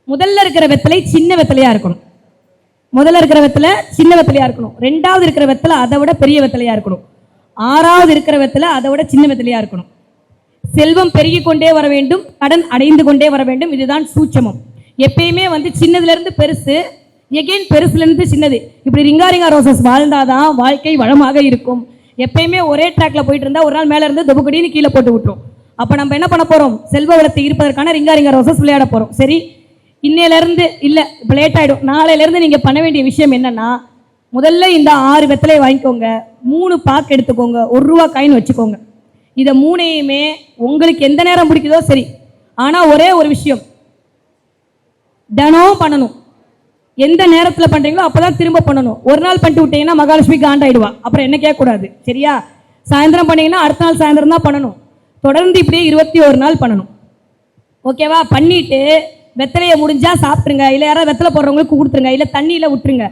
முதல்ல இருக்கிற வெத்தலை சின்ன வெத்தலையா இருக்கணும். முதல்ல இருக்கிற வெத்தலை சின்ன வெத்தலையா இருக்கணும். 2வது இருக்கிற வெத்தலை அதை விட பெரிய வெத்தலையா இருக்கணும். 6வது இருக்கிற வெத்தலை அதை விட சின்ன வெத்தலையா இருக்கணும். செல்வம் பெருகி கொண்டே வர வேண்டும், கடன் அடைந்து கொண்டே வர வேண்டும். இதுதான் சூட்சமம். எப்பயுமே வந்து சின்னதுல இருந்து பெருசு, எகெயின் பெருசுல இருந்து சின்னது, இப்படி ரிங்கா ரோசஸ் வாழ்ந்தாதான் வாழ்க்கை வளமாக இருக்கும். எப்பயுமே ஒரே ட்ராக்ல போயிட்டு இருந்தா ஒரு நாள் மேல இருந்து தொபுக்கடின்னு கீழே போட்டு விட்டுரும். அப்போ நம்ம என்ன பண்ண போகிறோம், செல்வ வளத்தை இருப்பதற்கான ரிங்கா ரோசஸ் விளையாட போகிறோம். சரி, இன்னையிலேருந்து இல்லை, இப்போ லேட் ஆகிடும், நாளையிலேருந்து நீங்கள் பண்ண வேண்டிய விஷயம் என்னென்னா, முதல்ல இந்த 6 வெத்தலையை வாங்கிக்கோங்க, 3 பாக்கு எடுத்துக்கோங்க, 1 ரூபா காயின் வச்சுக்கோங்க. இதை 3ஐயுமே உங்களுக்கு எந்த நேரம் பிடிக்குதோ சரி, ஆனால் ஒரே ஒரு விஷயம், தினம் பண்ணணும். எந்த நேரத்தில் பண்ணுறீங்களோ அப்போ தான் திரும்ப பண்ணணும். ஒரு நாள் பண்ணிட்டு விட்டீங்கன்னா மகாலட்சுமி காண்டாயிடுவா, அப்புறம் என்ன கேட்கக்கூடாது. சரியா, சாயந்தரம் பண்ணீங்கன்னா அடுத்த நாள் சாயந்தரம் தான் பண்ணணும். தொடர்ந்து இப்படியே 21 நாள் பண்ணணும். ஓகேவா, பண்ணிட்டு வெத்தலையை முடிஞ்சா சாப்பிட்ருங்க, இல்லை யாராவது வெத்தலை போடுறவங்களுக்கு கொடுத்துருங்க, இல்லை தண்ணியில் விட்டுருங்க.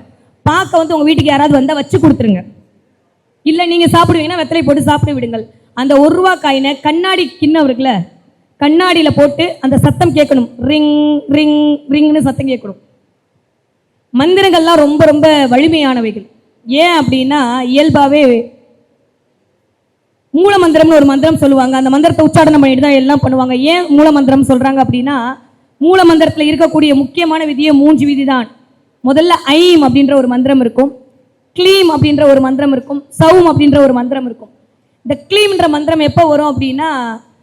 பார்க்க வந்து உங்கள் வீட்டுக்கு யாராவது வந்தால் வச்சு கொடுத்துருங்க. இல்லை நீங்கள் சாப்பிடுவீங்கன்னா வெத்தலை போட்டு சாப்பிட்டு விடுங்கள். அந்த 1 ரூபா காயினை கண்ணாடி கிண்ணம் இருக்குல்ல, கண்ணாடியில் போட்டு அந்த சத்தம் கேட்கணும், ரிங் ரிங் ரிங்னு சத்தம் கேட்கணும். மந்திரங்கள்லாம் ரொம்ப ரொம்ப வலிமையானவைகள். ஏன் அப்படின்னா இயல்பாகவே மூல மந்திரம்னு ஒரு மந்திரம் சொல்லுவாங்க. அந்த மந்திரத்தை உச்சாடனம் பண்ணிட்டு தான் எல்லாம் பண்ணுவாங்க. ஏன் மூல மந்திரம் சொல்றாங்க அப்படின்னா, மூல மந்திரத்தில் இருக்கக்கூடிய முக்கியமான விதியை 3 விதி தான். முதல்ல ஐம் அப்படின்ற ஒரு மந்திரம் இருக்கும், க்ளீம் அப்படின்ற ஒரு மந்திரம் இருக்கும், சௌம் அப்படின்ற ஒரு மந்திரம் இருக்கும். இந்த க்ளீம்ன்ற மந்திரம் எப்போ வரும் அப்படின்னா,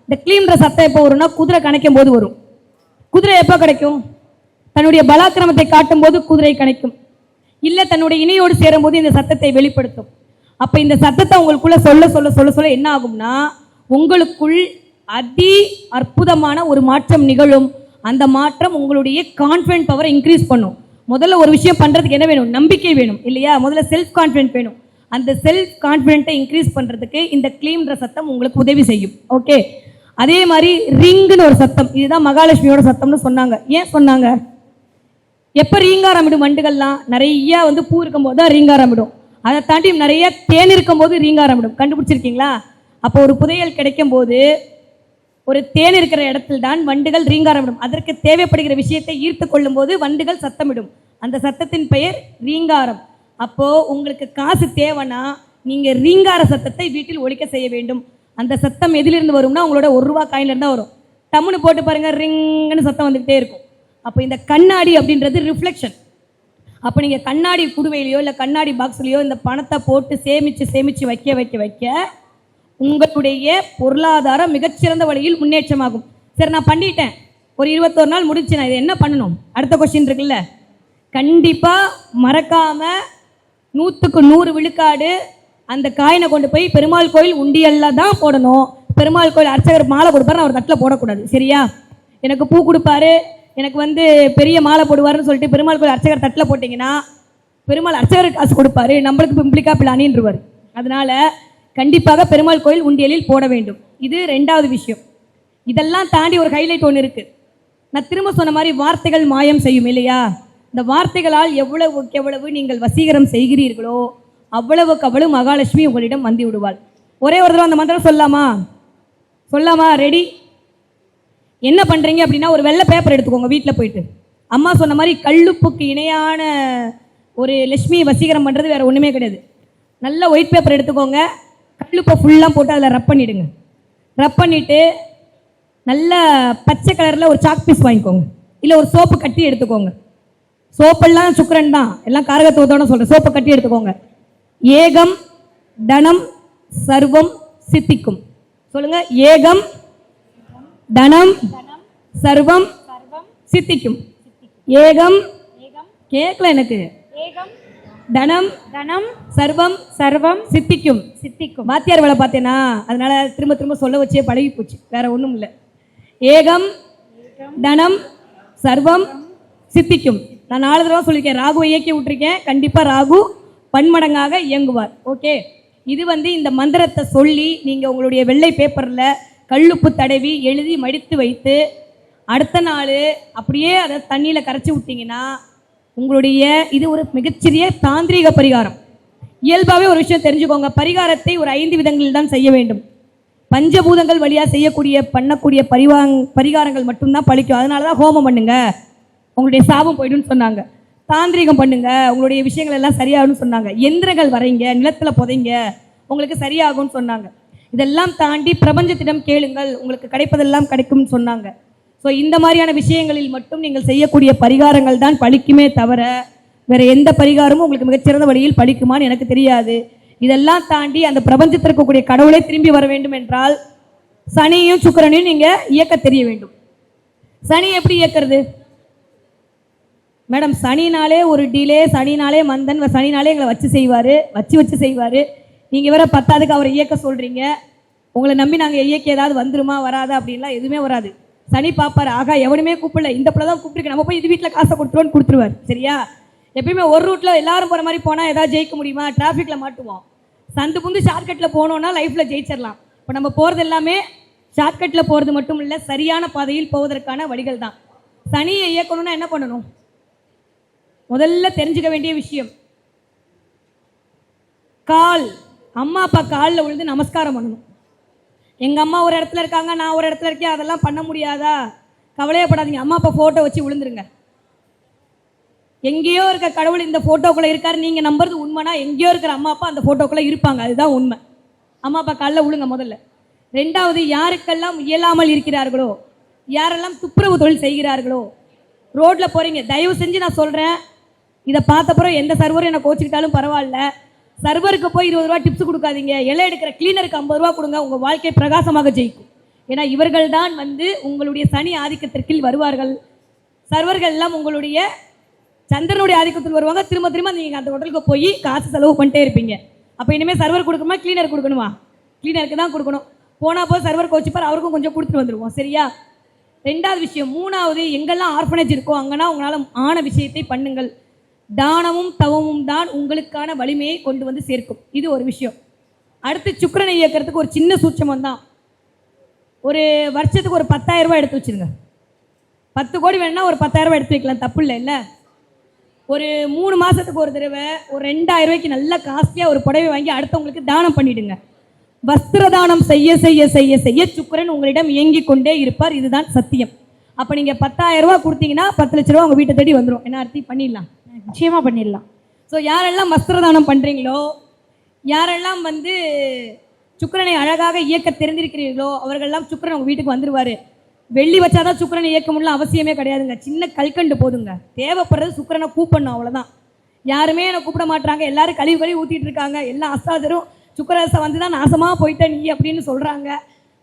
இந்த க்ளீம்ன்ற சத்தம் எப்போ வரும்னா குதிரை கணைக்கும் போது வரும். குதிரை எப்போ கிடைக்கும், தன்னுடைய பலாக்கிரமத்தை காட்டும் போது குதிரை கணைக்கும். இல்லை தன்னுடைய இணையோடு சேரும்போது இந்த சத்தத்தை வெளிப்படுத்தும். அப்போ இந்த சத்தத்தை உங்களுக்குள்ள சொல்ல சொல்ல சொல்ல சொல்ல என்ன ஆகும்னா உங்களுக்குள் அதி அற்புதமான ஒரு மாற்றம் நிகழும். அந்த மாற்றம் உங்களுடைய கான்ஃபிடென்ட் பவரை இன்க்ரீஸ் பண்ணும். முதல்ல ஒரு விஷயம் பண்ணுறதுக்கு என்ன வேணும்? நம்பிக்கை வேணும் இல்லையா? முதல்ல செல்ஃப் கான்ஃபிடென்ட் வேணும். அந்த செல்ஃப் கான்ஃபிடென்ட்டை இன்க்ரீஸ் பண்ணுறதுக்கு இந்த க்ளீம்ன்ற சத்தம் உங்களுக்கு உதவி செய்யும். ஓகே, அதே மாதிரி ரிங்குன்னு ஒரு சத்தம், இதுதான் மகாலட்சுமியோட சத்தம்னு சொன்னாங்க. ஏன் சொன்னாங்க? எப்போ ரீங்காரமிடும் வண்டுகள்லாம் நிறைய வந்து பூ இருக்கும்போது தான் ரீங்காரமிடும். அதை தாண்டி நிறைய தேன் இருக்கும்போது ரீங்காரமிடும். கண்டுபிடிச்சிருக்கீங்களா? அப்போ ஒரு புதையல் கிடைக்கும் போது ஒரு தேன் இருக்கிற இடத்தில் தான் வண்டுகள் ரீங்காரமிடும். அதற்கு தேவைப்படுகிற விஷயத்தை ஈர்த்து கொள்ளும் போது வண்டுகள் சத்தமிடும். அந்த சத்தத்தின் பெயர் ரீங்காரம். அப்போ உங்களுக்கு காசு தேவைன்னா நீங்க ரீங்கார சத்தத்தை வீட்டில் ஒலிக்க செய்ய வேண்டும். அந்த சத்தம் எதிலிருந்து வரும்னா உங்களோட 1 ரூபா காயின்ல இருந்தா வரும். டம்முன்னு போட்டு பாருங்க, ரிங்னு சத்தம் வந்துகிட்டே இருக்கும். அப்போ இந்த கண்ணாடி அப்படின்றது ரிஃப்ளெக்ஷன். அப்போ நீங்கள் கண்ணாடி குடுவையிலையோ இல்லை கண்ணாடி பாக்ஸ்லையோ இந்த பணத்தை போட்டு சேமித்து சேமித்து வைக்க வைக்க வைக்க உங்களுடைய பொருளாதாரம் மிகச்சிறந்த வழியில் முன்னேற்றமாகும். சரி, நான் பண்ணிட்டேன், ஒரு 21 நாள் முடிச்சு, நான் இதை என்ன பண்ணணும்? அடுத்த கொஸ்டின் இருக்குல்ல, கண்டிப்பாக மறக்காமல் 100க்கு 100 விழுக்காடு அந்த காயினை கொண்டு போய் பெருமாள் கோயில் உண்டியல்ல தான் போடணும். பெருமாள் கோயில் அர்ச்சகர் மாலை கொடுப்பாரு, அவர் தட்டில் போடக்கூடாது. சரியா? எனக்கு பூ கொடுப்பாரு, எனக்கு வந்து பெரிய மாலை போடுவார்னு சொல்லிட்டு பெருமாள் கோயில் அர்ச்சகர் தட்டில் போட்டிங்கன்னா பெருமாள் அர்ச்சகருக்கு காசு கொடுப்பாரு, நம்மளுக்கு பிம்பிளிக்கா பிளானின்றுவார். அதனால கண்டிப்பாக பெருமாள் கோயில் உண்டியலில் போட வேண்டும். இது 2வது விஷயம். இதெல்லாம் தாண்டி ஒரு ஹைலைட் ஒன்று இருக்குது. நான் திரும்ப சொன்ன மாதிரி வார்த்தைகள் மாயம் செய்யும் இல்லையா? இந்த வார்த்தைகளால் எவ்வளவுக்கு எவ்வளவு நீங்கள் வசீகரம் செய்கிறீர்களோ அவ்வளவுக்கு அவ்வளவு மகாலட்சுமி உங்களிடம் வந்து விடுவாள். ஒரே ஒரு தடவை அந்த மந்திரம் சொல்லாமா? ரெடி? என்ன பண்ணுறீங்க அப்படின்னா, ஒரு வெள்ளை பேப்பர் எடுத்துக்கோங்க. வீட்டில் போயிட்டு அம்மா சொன்ன மாதிரி கல்லுப்புக்கு இணையான ஒரு லட்சுமி வசீகரம் பண்ணுறது வேறு ஒன்றுமே கிடையாது. நல்ல ஒயிட் பேப்பர் எடுத்துக்கோங்க, கல்லுப்பை ஃபுல்லாக போட்டு அதில் ரப் பண்ணிவிடுங்க. ரப் பண்ணிவிட்டு நல்ல பச்சை கலரில் ஒரு சாக் பீஸ் வாங்கிக்கோங்க, இல்லை ஒரு சோப்பு கட்டி எடுத்துக்கோங்க. சோப்பெல்லாம் சுக்கரன் தான், எல்லாம் காரகத்துவத்தோட சொல்கிறேன். சோப்பை கட்டி எடுத்துக்கோங்க. ஏகம் தனம் சர்வம் சித்திக்கும். சொல்லுங்க, ஏகம் தனம் சர்வம் சித்திக்கும். ஏகம் கேட்கல எனக்கு. தனம் சர்வம் சித்திக்கும். வாத்தியார் வேலை பார்த்தேனா, அதனால திரும்ப திரும்ப சொல்ல வச்சே பழகி போச்சு, வேற ஒன்றும் இல்லை. ஏகம் தனம் சர்வம் சித்திக்கும். நான் 4 தடவை சொல்லியிருக்கேன். ராகுவை இயக்கி விட்டுருக்கேன். கண்டிப்பாக ராகு பன்மடங்காக இயங்குவார். ஓகே, இது வந்து இந்த மந்திரத்தை சொல்லி நீங்கள் உங்களுடைய வெள்ளை பேப்பரில் கல்லுப்பு தடவி எழுதி மடித்து வைத்து அடுத்த நாள் அப்படியே அதை தண்ணியில் கரைச்சி விட்டிங்கன்னா உங்களுடைய இது ஒரு மிகச்சிறிய தாந்திரீக பரிகாரம். இயல்பாகவே ஒரு விஷயம் தெரிஞ்சுக்கோங்க, பரிகாரத்தை ஒரு 5 விதங்களில் தான் செய்ய வேண்டும். பஞ்சபூதங்கள் வழியாக பண்ணக்கூடிய பரிகாரங்கள் மட்டும்தான் பழிக்கும். அதனால தான் ஹோமம் பண்ணுங்க, உங்களுடைய சாபம் போய்டுன்னு சொன்னாங்க. தாந்திரிகம் பண்ணுங்க, உங்களுடைய விஷயங்கள் எல்லாம் சரியாகும்னு சொன்னாங்க. எந்திரங்கள் வரைங்க, நிலத்தில் புதைங்க, உங்களுக்கு சரியாகும்னு சொன்னாங்க. இதெல்லாம் தாண்டி பிரபஞ்சத்திடம் கேளுங்கள், உங்களுக்கு கிடைப்பதெல்லாம் கிடைக்கும்னு சொன்னாங்க. ஸோ இந்த மாதிரியான விஷயங்களில் மட்டும் நீங்கள் செய்யக்கூடிய பரிகாரங்கள் தான் பலிக்குமே தவிர வேறு எந்த பரிகாரமும் உங்களுக்கு மிகச்சிறந்த வழியில் பலிக்குமான்னு எனக்கு தெரியாது. இதெல்லாம் தாண்டி அந்த பிரபஞ்சத்தில் இருக்கக்கூடிய கடவுளை திரும்பி வர வேண்டும் என்றால் சனியும் சுக்கிரனையும் நீங்கள் இயக்க தெரிய வேண்டும். சனி எப்படி இயக்கிறது மேடம்? சனினாலே ஒரு டிலே, சனினாலே மந்தன், சனினாலே எங்களை வச்சு செய்வார். நீங்கள் வேற 10க்கு அவரை இயக்க சொல்கிறீங்க. உங்களை நம்பி நாங்கள் இயக்க ஏதாவது வந்துருமா வராதா அப்படின்லாம் எதுவுமே வராது. சனி பார்ப்பார், ஆகா எவனுமே கூப்பிடல, இந்த பிள்ளை தான் கூப்பிட்டுருக்கு, நம்ம போய் இது வீட்டில் காசை கொடுத்துருவார். சரியா? எப்பயுமே ஒரு ரூட்டில் எல்லாரும் போகிற மாதிரி போனால் ஏதாவது ஜெயிக்க முடியுமா? டிராஃபிக்கில் மாட்டுவோம். சந்து புந்து ஷார்ட்கட்டில் போனோன்னா லைஃப்பில் ஜெயிச்சிடலாம். இப்போ நம்ம போகிறது எல்லாமே ஷார்ட்கட்டில் போகிறது மட்டும் இல்லை, சரியான பாதையில் போவதற்கான வழிகள் தான். சனியை இயக்கணும்னா என்ன பண்ணணும்? முதல்ல தெரிஞ்சுக்க வேண்டிய விஷயம், அம்மா அப்பா காலில் விழுந்து நமஸ்காரம் பண்ணணும். எங்கள் அம்மா ஒரு இடத்துல இருக்காங்க, நான் ஒரு இடத்துல இருக்கேன், அதெல்லாம் பண்ண முடியாதா? கவலையப்படாதீங்க, அம்மா அப்பா ஃபோட்டோ வச்சு விழுந்துருங்க. எங்கேயோ இருக்க கடவுள் இந்த ஃபோட்டோக்குள்ளே இருக்கார் நீங்கள் நம்புறது உண்மைனா எங்கேயோ இருக்கிற அம்மா அப்பா அந்த ஃபோட்டோக்குள்ளே இருப்பாங்க, அதுதான் உண்மை. அம்மா அப்பா காலில் விழுங்க முதல்ல. 2வது, யாருக்கெல்லாம் இயலாமல் இருக்கிறார்களோ, யாரெல்லாம் துப்புரவு தொழில் செய்கிறார்களோ, ரோட்டில் போகிறீங்க, தயவு செஞ்சு நான் சொல்கிறேன், இதை பார்த்தப்பறம் எந்த சர்வரும் என்னை கோச்சிக்கிட்டாலும் பரவாயில்ல, சர்வருக்கு போய் 20 ரூபா டிப்ஸ் கொடுக்காதீங்க. இலை எடுக்கிற கிளீனருக்கு 50 ரூபா கொடுங்க, உங்கள் வாழ்க்கை பிரகாசமாக ஜெயிக்கும். ஏன்னா இவர்கள் தான் உங்களுடைய சனி ஆதிக்கத்திற்கில் வருவார்கள். சர்வர்கள் எல்லாம் உங்களுடைய சந்திரனுடைய ஆதிக்கத்தில் வருவாங்க. திரும்ப திரும்ப நீங்கள் அந்த ஹோட்டலுக்கு போய் காசு செலவு பண்ணிட்டே இருப்பீங்க. அப்போ இனிமேல் சர்வர் கொடுக்கணுமா கிளீனர் கொடுக்கணுமா? கிளீனருக்கு தான் கொடுக்கணும். போனால் போய் சர்வர் கோச்சிப்பார், அவருக்கும் கொஞ்சம் கொடுத்துட்டு வந்துடுவோம். சரியா? ரெண்டாவது விஷயம். மூணாவது, எங்கெல்லாம் ஆர்ஃபனேஜ் இருக்கோ அங்கன்னா உங்களால் ஆன விஷயத்தை பண்ணுங்கள். தானமும் தவமும் தான் உங்களுக்கான வலிமையை கொண்டு வந்து சேர்க்கும். இது ஒரு விஷயம். அடுத்து சுக்கிரனை இயக்கிறதுக்கு ஒரு சின்ன சூட்சமம் தான். ஒரு வருஷத்துக்கு ஒரு 10,000 ரூபாய் எடுத்து வச்சுருங்க. 10 கோடி வேணும்னா ஒரு 10,000 ரூபாய் எடுத்து வைக்கலாம், தப்பு இல்லை. இல்லை, ஒரு 3 மாதத்துக்கு ஒரு தடவை ஒரு 2,000 ரூபாய்க்கு நல்ல காஸ்ட்லியாக ஒரு புடவை வாங்கி அடுத்தவங்களுக்கு தானம் பண்ணிவிடுங்க. வஸ்திர தானம் செய்ய செய்ய செய்ய செய்ய சுக்கிரன் உங்களிடம் இயங்கிக் கொண்டே இருப்பார். இதுதான் சத்தியம். அப்போ நீங்கள் 10,000 ரூபா கொடுத்தீங்கன்னா 10 லட்ச ரூபா உங்கள் வீட்டை தேடி வந்துடும். என்ன அர்த்தம்? பண்ணிடலாம், நிச்சயமாக பண்ணிடலாம். ஸோ யாரெல்லாம் வஸ்திர தானம் பண்ணுறீங்களோ, யாரெல்லாம் வந்து சுக்கிரனை அழகாக இயக்க தெரிந்திருக்கிறீர்களோ அவர்களெல்லாம் சுக்கிரன் உங்கள் வீட்டுக்கு வந்துடுவார். வெள்ளி வச்சாதான் சுக்கிரனை இயக்க முடியல அவசியமே கிடையாதுங்க. சின்ன கல்கண்டு போதுங்க. தேவைப்படுறது சுக்கிரனை கூப்பிடணும், அவ்வளோதான். யாருமே என்னை கூப்பிட மாட்டாங்க, எல்லாரும் கழுவி ஊற்றிட்டு இருக்காங்க. எல்லா அஸ்தாதரும் சுக்கிரதசை வந்து தான் நாசமாக போயிட்ட நீ அப்படின்னு சொல்கிறாங்க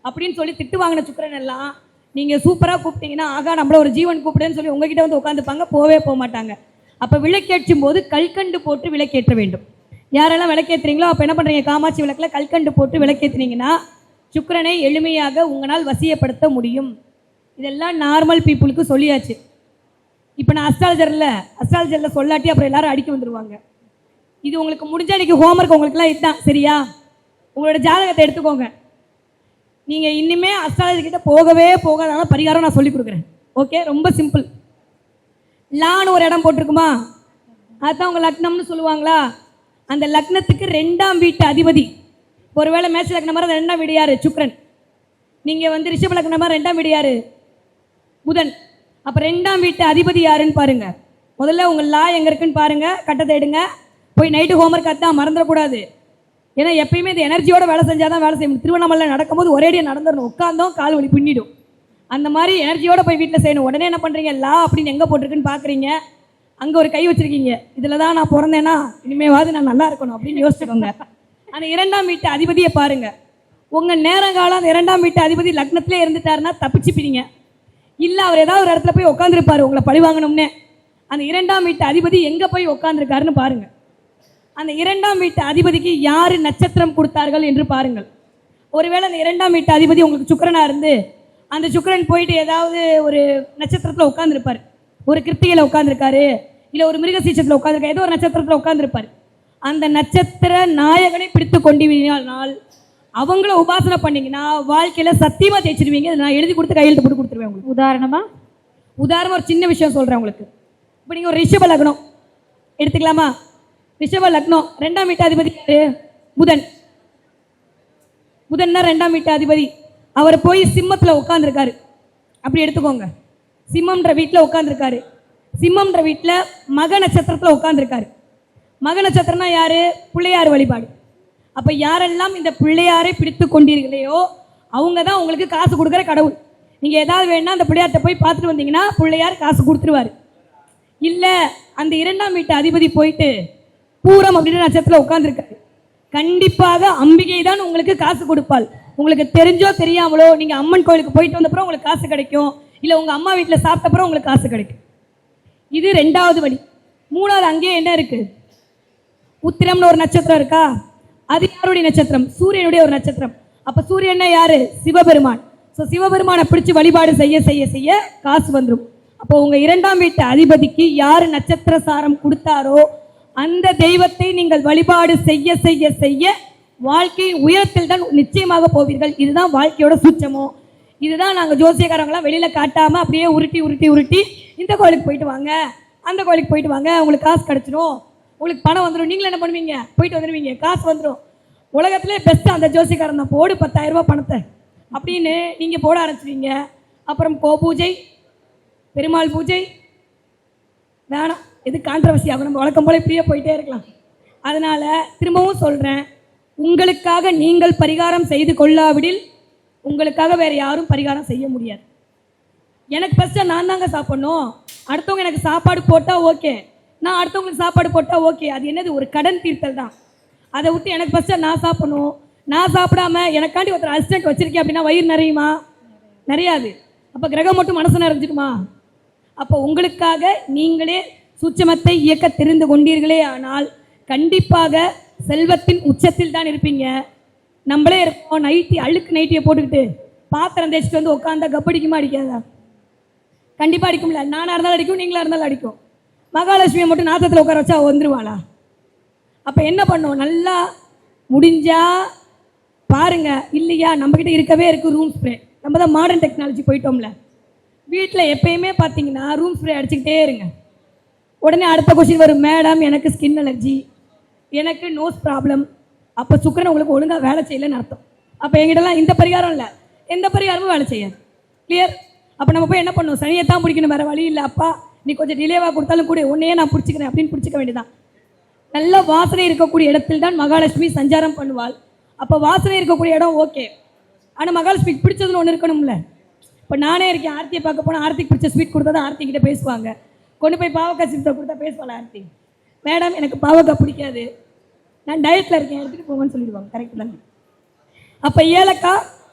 அப்படின்னு சொல்லி திட்டு வாங்கின சுக்கிரன் எல்லாம் நீங்கள் சூப்பராக கூப்பிட்டீங்கன்னா, ஆகா நம்மள ஒரு ஜீவன் கூப்பிடுன்னு சொல்லி உங்ககிட்ட வந்து உட்காந்துப்பாங்க, போவே போக மாட்டாங்க. அப்போ விளக்கேற்றும் போது கல்கண்டு போட்டு விளக்கேற்ற வேண்டும். யாரெல்லாம் விளக்கேற்றுறீங்களோ அப்போ என்ன பண்ணுறீங்க? காமாட்சி விளக்கில் கல்கண்டு போட்டு விளக்கேற்றினீங்கன்னா சுக்கிரனை எளிமையாக உங்களால் வசியப்படுத்த முடியும். இதெல்லாம் நார்மல் பீப்புளுக்கு சொல்லியாச்சு. இப்போ நான் அஸ்ட்ராலஜரில் சொல்லாட்டி அப்புறம் எல்லாரும் அடிக்க வந்துடுவாங்க. இது உங்களுக்கு முடிஞ்சால் இன்றைக்கி ஹோம்ஒர்க் உங்களுக்குலாம் இதுதான். சரியா? உங்களோட ஜாதகத்தை எடுத்துக்கோங்க. நீங்கள் இன்னுமே அஸ்ட்ராலஜிக்கிட்ட போகவே போகாதனால பரிகாரம் நான் சொல்லிக் கொடுக்குறேன். ஓகே, ரொம்ப சிம்பிள். லான்னு ஒரு இடம் போட்டிருக்குமா, அதுதான் உங்கள் லக்னம்னு சொல்லுவாங்களா? அந்த லக்னத்துக்கு 2ஆம் வீட்டு அதிபதி. ஒருவேளை மேட்ச் லக்னம் மாதிரி 2ஆம் வீடு யார்? சுக்கிரன். நீங்கள் வந்து ரிஷப லக்னம் மாதிரி 2ஆம் வீடு யார்? புதன். அப்போ 2ஆம் வீட்டு அதிபதி யாருன்னு பாருங்க. முதல்ல உங்கள் லா எங்கே இருக்குன்னு பாருங்க, கட்டத்தை எடுங்க. போய் நைட்டு ஹோம்ஒர்க் அதுதான் மறந்துடக்கூடாது. ஏன்னா எப்பயுமே இந்த எனர்ஜியோட வேலை செஞ்சால் தான் வேலை செய்ய முடியும். திருவண்ணாமலை நடக்கும்போது ஒரேடியாக நடந்துடணும், உட்காந்தோம் கால் வலி பின்னிடும். அந்த மாதிரி எனர்ஜியோட போய் வீட்டில் செய்யணும். உடனே என்ன பண்ணுறீங்க? லா அப்படின்னு எங்கே போட்டிருக்குன்னு பார்க்குறீங்க, அங்கே ஒரு கை வச்சுருக்கீங்க. இதில் தான் நான் பிறந்தேன்னா இனிமேவாது நான் நல்லா இருக்கணும் அப்படின்னு யோசிச்சுக்கோங்க. அந்த 2ஆம் வீட்டு அதிபதியை பாருங்கள். உங்கள் நேரங்காலம் அந்த 2ஆம் வீட்டு அதிபதி லக்னத்திலே இருந்துட்டாருன்னா தப்பிச்சுப்பீங்க. இல்லை அவர் ஏதாவது ஒரு இடத்துல போய் உட்காந்துருப்பார் உங்களை பழி வாங்கணும்னே. அந்த 2ஆம் வீட்டு அதிபதி எங்கே போய் உட்காந்துருக்காருன்னு பாருங்கள். அந்த 2ஆம் வீட்டு அதிபதிக்கு யார் நட்சத்திரம் கொடுத்தார்கள் என்று பாருங்கள். ஒருவேளை அந்த 2ஆம் வீட்டு அதிபதி உங்களுக்கு சுக்கிரனாக இருந்து அந்த சுக்கிரன் போயிட்டு ஏதாவது ஒரு நட்சத்திரத்தில் உட்காந்துருப்பார். ஒரு கிருத்திகையில் உட்காந்துருக்காரு, இல்லை ஒரு மிருகசீச்சத்தில் உட்காந்துருக்காரு, ஏதோ ஒரு நட்சத்திரத்தில் உட்காந்துருப்பார். அந்த நட்சத்திர நாயகனை பிடித்து கொண்டினால் அவங்கள உபாசனை பண்ணிங்கன்னா வாழ்க்கையில் சத்தியமாக தேய்ச்சிருவீங்க. நான் எழுதி கொடுத்து கையெழுத்து போட்டு கொடுத்துருவேன் உங்களுக்கு. உதாரணமாக ஒரு சின்ன விஷயம் சொல்கிறேன் உங்களுக்கு. இப்போ நீங்கள் ஒரு ரிஷப லக்னம் எடுத்துக்கலாமா? ரிஷப லக்னம் 2ஆம் வீட்டு அதிபதி புதன். புதன்னா 2ஆம் வீட்டு அதிபதி. அவர் போய் சிம்மத்தில் உட்காந்துருக்காரு. அப்படி எடுத்துக்கோங்க. சிம்மம்ன்ற வீட்டில் உட்காந்துருக்காரு. சிம்மம்ன்ற வீட்டில் மக நட்சத்திரத்தில் உட்காந்துருக்காரு. மக நட்சத்திரம்னா யார்? பிள்ளையார் வழிபாடு. அப்போ யாரெல்லாம் இந்த பிள்ளையாரை பிடித்து கொண்டீர்களையோ அவங்க தான் உங்களுக்கு காசு கொடுக்குற கடவுள். நீங்கள் ஏதாவது வேணும்னா அந்த பிள்ளையார்கிட்ட போய் பார்த்துட்டு வந்தீங்கன்னா பிள்ளையார் காசு கொடுத்துருவார். இல்லை அந்த 2ஆம் வீட்டு அதிபதி போயிட்டு பூரம் அப்படின்னு நட்சத்திரத்தில் உட்காந்துருக்காரு, கண்டிப்பாக அம்பிகை தான் உங்களுக்கு காசு கொடுப்பாள். உங்களுக்கு தெரிஞ்சோ தெரியாமலோ நீங்கள் அம்மன் கோயிலுக்கு போயிட்டு வந்தப்பறம் உங்களுக்கு காசு கிடைக்கும், இல்லை உங்கள் அம்மா வீட்டில் சாப்பிட்டப்பறம் உங்களுக்கு காசு கிடைக்கும். இது 2வது வழி. 3வது அங்கேயே என்ன இருக்குது? உத்திரம்னு ஒரு நட்சத்திரம் இருக்கா, அது யாருடைய நட்சத்திரம்? சூரியனுடைய ஒரு நட்சத்திரம். அப்போ சூரியன்னா யாரு? சிவபெருமான். ஸோ சிவபெருமானை பிடிச்சி வழிபாடு செய்ய செய்ய செய்ய காசு வந்துடும். அப்போ உங்கள் 2ஆம் வீட்டு அதிபதிக்கு யார் நட்சத்திர சாரம் கொடுத்தாரோ அந்த தெய்வத்தை நீங்கள் வழிபாடு செய்ய செய்ய செய்ய வாழ்க்கை உயரத்தில் தான் நிச்சயமாக போவீர்கள். இதுதான் வாழ்க்கையோட சூட்சமோ. இதுதான் நாங்கள் ஜோசியக்காரங்களாம் வெளியில் காட்டாமல் அப்படியே உருட்டி உருட்டி உருட்டி இந்த கோயிலுக்கு போயிட்டு வாங்க, அந்த கோயிலுக்கு போயிட்டு வாங்க, உங்களுக்கு காசு கிடச்சிடும், உங்களுக்கு பணம் வந்துடும், நீங்களும் என்ன பண்ணுவீங்க? போயிட்டு வந்துடுவீங்க, காசு வந்துடும். உலகத்திலே பெஸ்ட்டு அந்த ஜோசியக்காரன் தான். போடு 10,000 ரூபா பணத்தை அப்படின்னு நீங்கள் போட ஆரம்பிச்சுவீங்க. அப்புறம் பூஜை, பெருமாள் பூஜை வேணாம், இது கான்ட்ரவர்சி ஆகும். நம்ம வழக்கம் போல இப்படியே போயிட்டே இருக்கலாம். அதனால் திரும்பவும் சொல்கிறேன், உங்களுக்காக நீங்கள் பரிகாரம் செய்து கொள்ளாவிடில் உங்களுக்காக வேறு யாரும் பரிகாரம் செய்ய முடியாது. எனக்கு ஃபஸ்ட்டு நான் தாங்க சாப்பிட்ணும். அடுத்தவங்க எனக்கு சாப்பாடு போட்டால் ஓகே, நான் அடுத்தவங்களுக்கு சாப்பாடு போட்டால் ஓகே. அது என்னது? ஒரு கடன் தீர்த்தல் தான். அதை விட்டு எனக்கு ஃபஸ்ட்டு நான் சாப்பிடணும், நான் சாப்பிடாம எனக்காண்டி ஒருத்தர் அசிஸ்டன்ட் வச்சுருக்கேன் அப்படின்னா வயிறு நிறையுமா? நிறையாது. அப்போ கிரகம் மட்டும் மனசு நிறைஞ்சிடுமா? அப்போ உங்களுக்காக நீங்களே சூட்சமத்தை இயக்க தெரிந்து கொண்டீர்களே ஆனால் கண்டிப்பாக செல்வத்தின் உச்சத்தில் தான் இருப்பீங்க. நம்மளே இருப்போம் நைட்டி அழுக்கு நைட்டியை போட்டுக்கிட்டு பாத்திரம் தேய்ச்சிட்டு வந்து உட்காந்தா கப்படிக்குமா அடிக்காதா? கண்டிப்பாக அடிக்கும்ல. நானாக இருந்தாலும் அடிக்கும், நீங்களாக இருந்தாலும் அடிக்கும். மகாலட்சுமியை மட்டும் நாத்தத்தில் உட்கார வச்சா வந்துருவாளா? அப்போ என்ன பண்ணுவோம்? நல்லா முடிஞ்சா பாருங்க, இல்லையா நம்மக்கிட்ட இருக்கவே இருக்குது ரூம் ஸ்ப்ரே. நம்ம தான் மாடர்ன் டெக்னாலஜி போயிட்டோம்ல. வீட்டில் எப்பயுமே பார்த்தீங்கன்னா ரூம் ஸ்ப்ரே அடிச்சுக்கிட்டே இருங்க. உடனே அடுத்த கொஸ்டின் வரும், மேடம் எனக்கு ஸ்கின் அலர்ஜி, எனக்கு நோஸ் ப்ராப்ளம். அப்போ சுக்கிரன் உங்களுக்கு ஒழுங்காக வேலை செய்யலைன்னு அர்த்தம். அப்போ எங்கிட்டலாம் இந்த பரிகாரம் இல்லை, எந்த பரிகாரமும் வேலை செய்யாது. கிளியர்? அப்போ நம்ம போய் என்ன பண்ணுவோம்? சனியை தான் பிடிக்கணும், வேறு வழி இல்லை. அப்பா நீ கொஞ்சம் டிலேவாக கொடுத்தாலும் கூட உன்னையே நான் பிடிச்சிக்கிறேன் அப்படின்னு பிடிச்சிக்க வேண்டியதான். நல்ல வாசனை இருக்கக்கூடிய இடத்தில் தான் மகாலட்சுமி சஞ்சாரம் பண்ணுவாள். அப்போ வாசனை இருக்கக்கூடிய இடம் ஓகே. ஆனால் மகாலட்சுமிக்கு பிடிச்சதுன்னு ஒன்று இருக்கணும்ல. இப்போ நானே இருக்கேன், ஆர்த்தியை பார்க்க போனால் ஆர்த்திக்கு பிடிச்ச ஸ்வீட் கொடுத்தா தான் ஆர்த்தி கிட்ட பேசுவாங்க. கொண்டு போய் பாவக்காய் சிப்ஸை கொடுத்தா பேசுவாள் ஆர்த்தி. மேடம் எனக்கு பாவக்காய் பிடிக்காது, நான் டயட்டில் இருக்கேன், எடுத்துகிட்டு போங்கன்னு சொல்லிடுவாங்க. கரெக்டு தானே? அப்போ ஏலக்காய்,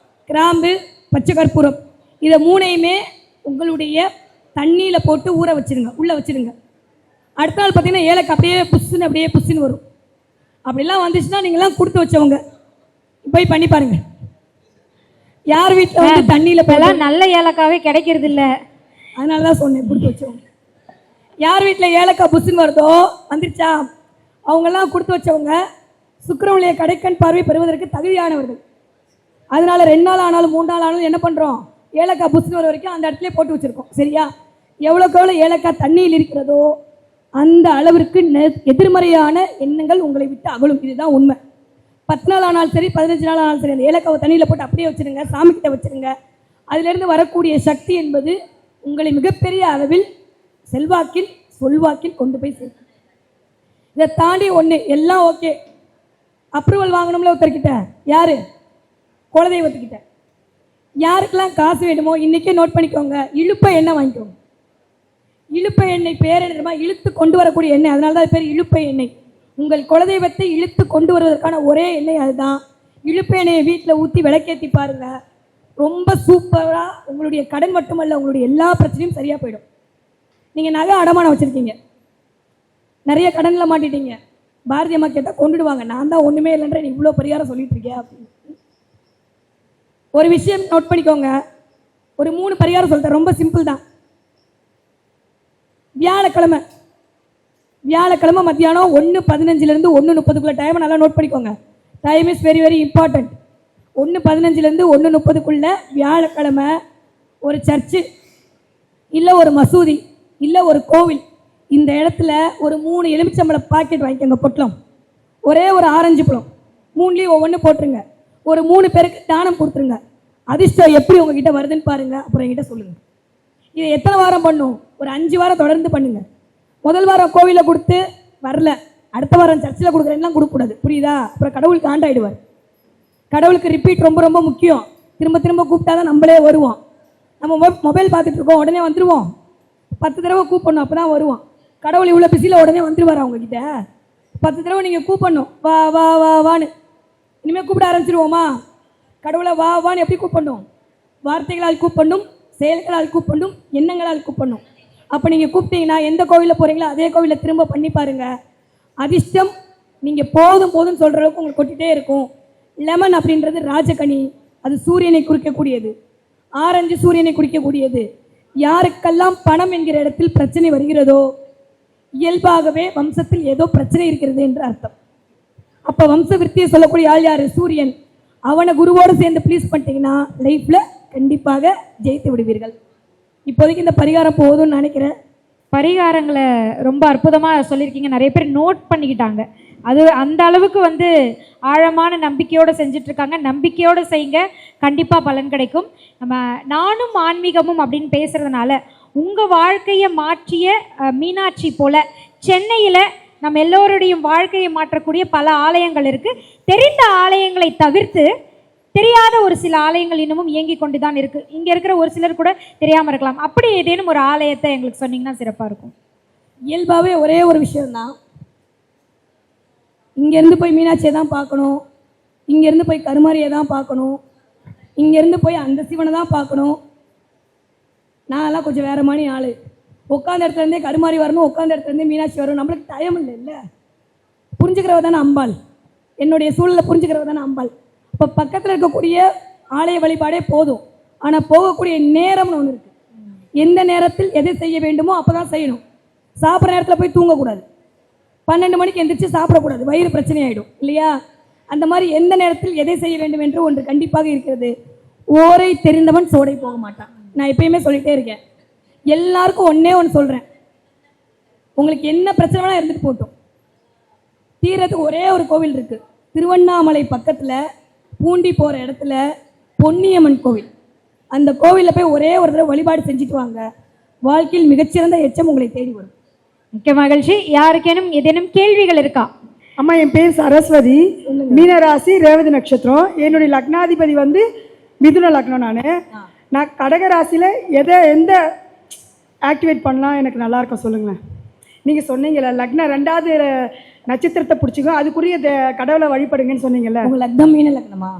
கிராம்பு, பச்சை கற்பூரம் இதை மூணையுமே உங்களுடைய தண்ணியில் போட்டு ஊற வச்சுருங்க, உள்ளே வச்சுருங்க. அடுத்த நாள் பார்த்தீங்கன்னா ஏலக்காய் அப்படியே புஷ்ஷுன்னு வரும். அப்படிலாம் வந்துச்சுன்னா நீங்களாம் கொடுத்து வச்சவங்க போய் பண்ணி பாருங்க. யார் வீட்டில் வந்து தண்ணியில் போலாம் நல்ல ஏலக்காவே கிடைக்கிறது இல்லை, அதனால தான் சொன்னேன் கொடுத்து வச்சவங்க. யார் வீட்டில் ஏலக்காய் புஷ்ஷுன்னு வருதோ வந்துருச்சா, அவங்கெல்லாம் கொடுத்து வச்சவங்க சுக்கிரனுடைய கடைக்கண் பார்வை பெறுவதற்கு தகுதியானவர்கள். அதனால 2 நாள் ஆனாலும் 3 நாள் ஆனாலும் என்ன பண்ணுறோம்? ஏலக்காய் புஷ்ஷுன்னு வர வரைக்கும் அந்த இடத்துல போட்டு வச்சுருக்கோம். சரியா? எவ்வளோக்கு எவ்வளோ ஏலக்காய் தண்ணியில் இருக்கிறதோ அந்த அளவிற்கு எதிர்மறையான எண்ணங்கள் உங்களை விட்டு அகலும். இதுதான் உண்மை. 10 நாள் ஆனாலும் சரி, 15 நாள் ஆனாலும் சரி, அந்த ஏலக்காவை தண்ணியில் போட்டு அப்படியே வச்சுருங்க, சாமிக்கிட்ட வச்சுருங்க. அதிலிருந்து வரக்கூடிய சக்தி என்பது உங்களை மிகப்பெரிய அளவில் செல்வாக்கில் சொல்வாக்கில் கொண்டு போய் சேர்க்கும். இதை தாண்டி ஒன்று எல்லாம் ஓகே, அப்ரூவல் வாங்கணும்ல ஒருத்தர்கிட்ட. யார்? குலதெய்வத்துக்கிட்ட. யாருக்கெல்லாம் காசு வேணுமோ இன்றைக்கே நோட் பண்ணிக்கோங்க, இழுப்பை எண்ணெய் வாங்கிக்கோங்க. இழுப்பை எண்ணெய் பேர் என்னமா? இழுத்து கொண்டு வரக்கூடிய எண்ணெய். அதனால தான் பேர் இழுப்பை எண்ணெய். உங்கள் குலதெய்வத்தை இழுத்து கொண்டு வருவதற்கான ஒரே எண்ணெய் அதுதான். இழுப்பை எண்ணெயை வீட்டில் ஊற்றி விளக்கேற்றி பாருங்க, ரொம்ப சூப்பராக உங்களுடைய கடன் மட்டுமல்ல உங்களுடைய எல்லா பிரச்சனையும் சரியாக போயிடும். நீங்கள் நகை அடமானம் வச்சுருக்கீங்க, நிறைய கடனில் மாட்டிட்டீங்க. பாரதி அம்மா கேட்டால் கொண்டுடுவாங்க, நான் தான் ஒன்றுமே இல்லைன்ற நீ இவ்வளோ பரிகாரம் சொல்லிட்டு இருக்கியா அப்படின்னு. ஒரு விஷயம் நோட் பண்ணிக்கோங்க, ஒரு 3 பரிகாரம் சொல்லிட்டேன், ரொம்ப சிம்பிள் தான். வியாழக்கிழமை மத்தியானம் 1:15 1:30 டைமை நல்லா நோட் பண்ணிக்கோங்க. Time is very very important. 1:15 1:30 வியாழக்கிழமை ஒரு சர்ச்சு இல்லை ஒரு மசூதி இல்லை ஒரு கோவில், இந்த இடத்துல ஒரு 3 எலுமிச்சம்பழம் பாக்கெட் வாங்கிக்கோங்க, பொட்டலம். ஒரே ஒரு ஆரஞ்சு பழம், 3லேயும் ஒவ்வொன்று போட்டுருங்க. ஒரு 3 பேருக்கு தானம் கொடுத்துருங்க. அதிர்ஷ்டம் எப்படி உங்ககிட்ட வருதுன்னு பாருங்க, அப்புறம் என்கிட்ட சொல்லுங்க. இதை எத்தனை வாரம் பண்ணும்? ஒரு 5 வாரம் தொடர்ந்து பண்ணுங்க. முதல் வாரம் கோவிலில் கொடுத்து வரல, அடுத்த வாரம் சர்ச்சில் கொடுக்குறேன்லாம் கொடுக்கக்கூடாது, புரியுதா? அப்புறம் கடவுளுக்கு ஆண்டாயிடுவார். கடவுளுக்கு ரிப்பீட் ரொம்ப ரொம்ப முக்கியம். திரும்ப திரும்ப கூப்பிட்டா தான் நம்மளே வருவோம். நம்ம மொபைல் பார்த்துட்டு இருக்கோம், உடனே வந்துடுவோம். 10 தடவை கூப்பிடணும், அப்போ தான் வருவோம். கடவுள் இவ்வளோ பிஸியில் உடனே வந்துடுவார் அவங்கக்கிட்ட. 10 தடவை நீங்கள் கூப்பிடணும், வா வா வா வான்னு. இனிமேல் கூப்பிட ஆரம்பிச்சிருவோமா? கடவுளை வா வான்னு எப்படி கூப்பிடணும்? வார்த்தைகளால் கூப்பிடணும், செயல்களால் கூப்பிடணும், எண்ணங்களால் கூப்பிடணும். அப்போ நீங்கள் கூப்பிட்டீங்கன்னா எந்த கோவிலில் போகிறீங்களோ அதே கோவிலில் திரும்ப பண்ணி பாருங்கள். அதிர்ஷ்டம் நீங்கள் போதும் போதும்னு சொல்கிற அளவுக்கு உங்களுக்கு கொட்டிகிட்டே இருக்கும். லெமன் அப்படின்றது ராஜகனி, அது சூரியனை குறிக்கக்கூடியது. ஆரஞ்சு சூரியனை குறிக்கக்கூடியது. யாருக்கெல்லாம் பணம் என்கிற இடத்தில் பிரச்சனை வருகிறதோ இயல்பாகவே வம்சத்தில் ஏதோ பிரச்சனை இருக்கிறது என்று அர்த்தம். அப்போ வம்ச விருத்தியை சொல்லக்கூடிய ஆள் யார்? சூரியன். அவனை குருவோடு சேர்ந்து ப்ளீஸ் பண்ணிட்டீங்கன்னா லைஃப்பில் கண்டிப்பாக ஜெயித்து விடுவீர்கள். இப்போதைக்கு இந்த பரிகாரம் போதும்னு நினைக்கிறேன். பரிகாரங்களை ரொம்ப அற்புதமாக சொல்லியிருக்கீங்க, நிறைய பேர் நோட் பண்ணிக்கிட்டாங்க. அது அந்த அளவுக்கு வந்து ஆழமான நம்பிக்கையோடு செஞ்சிட்ருக்காங்க. நம்பிக்கையோடு செய்யுங்க, கண்டிப்பாக பலன் கிடைக்கும். நம்ம நானும் ஆன்மீகமும் அப்படின்னு பேசுகிறதுனால உங்கள் வாழ்க்கையை மாற்றிய மீனாட்சி போல் சென்னையில் நம்ம எல்லோருடைய வாழ்க்கையை மாற்றக்கூடிய பல ஆலயங்கள் இருக்குது. தெரிந்த ஆலயங்களை தவிர்த்து தெரியாத ஒரு சில ஆலயங்கள் இன்னமும் இயங்கி கொண்டு தான் இருக்குது. இங்கே இருக்கிற ஒரு சிலர் கூட தெரியாமல் இருக்கலாம். அப்படி ஏதேனும் ஒரு ஆலயத்தை எங்களுக்கு சொன்னீங்கன்னா சிறப்பாக இருக்கும். இயல்பாகவே ஒரே ஒரு விஷயம்தான், இங்கேருந்து போய் மீனாட்சியை தான் பார்க்கணும், இங்கேருந்து போய் கருமாரியை தான் பார்க்கணும், இங்கேருந்து போய் அந்த சிவனை தான் பார்க்கணும். நான்லாம் கொஞ்சம் வேறு மாதிரி ஆள். உட்காந்த இடத்துல இருந்தே கருமாரி வரணும், உட்காந்த இடத்துல இருந்தே மீனாட்சி வரணும். நம்மளுக்கு டைம் இல்லை. புரிஞ்சுக்கிறவ தானே அம்பாள், என்னுடைய சூழலை புரிஞ்சுக்கிறவ தானே அம்பாள். இப்போ பக்கத்தில் இருக்கக்கூடிய ஆலய வழிபாடே போதும். ஆனால் போகக்கூடிய நேரம்னு ஒன்று இருக்குது. எந்த நேரத்தில் எதை செய்ய வேண்டுமோ அப்போ தான் செய்யணும். சாப்பிட்ற நேரத்தில் போய் தூங்கக்கூடாது. 12 மணிக்கு எந்திரிச்சு சாப்பிடக்கூடாது, வயிறு பிரச்சனை ஆகிடும் இல்லையா? அந்த மாதிரி எந்த நேரத்தில் எதை செய்ய வேண்டும் என்று ஒன்று கண்டிப்பாக இருக்கிறது. ஓரை தெரிந்தவன் சோடை போக மாட்டான். நான் எப்பயுமே சொல்லிகிட்டே இருக்கேன். எல்லாருக்கும் ஒன்று சொல்கிறேன், உங்களுக்கு என்ன பிரச்சனை வேணால் இருந்துட்டு போட்டோம், தீரத்துக்கு ஒரே ஒரு கோவில் இருக்குது. திருவண்ணாமலை பக்கத்தில் பூண்டி போகிற இடத்துல பொன்னியம்மன் கோவில். அந்த கோவிலில் போய் ஒரே ஒரு தடவை வழிபாடு செஞ்சுட்டு வாங்க, வாழ்க்கையில் மிகச்சிறந்த எச்சம் உங்களை தேடி வரும். மிக்க மகிழ்ச்சி. யாருக்கேனும் ஏதேனும் கேள்விகள் இருக்கா? அம்மா, என் பேர் சரஸ்வதி, மீனராசி, ரேவதி நட்சத்திரம். என்னுடைய லக்னாதிபதி வந்து மிதுன லக்னம். நான் கடகராசியில் எந்த ஆக்டிவேட் பண்ணலாம் எனக்கு நல்லா இருக்கும் சொல்லுங்களேன். நீங்கள் சொன்னீங்கல்ல லக்னம் 2வது நட்சத்திரத்தை பிடிச்சிக்கோ, அதுக்குரிய கடவுளை வழிபடுங்கன்னு சொன்னீங்கல்ல. உங்கள் லக்னம் மீன லக்னமா?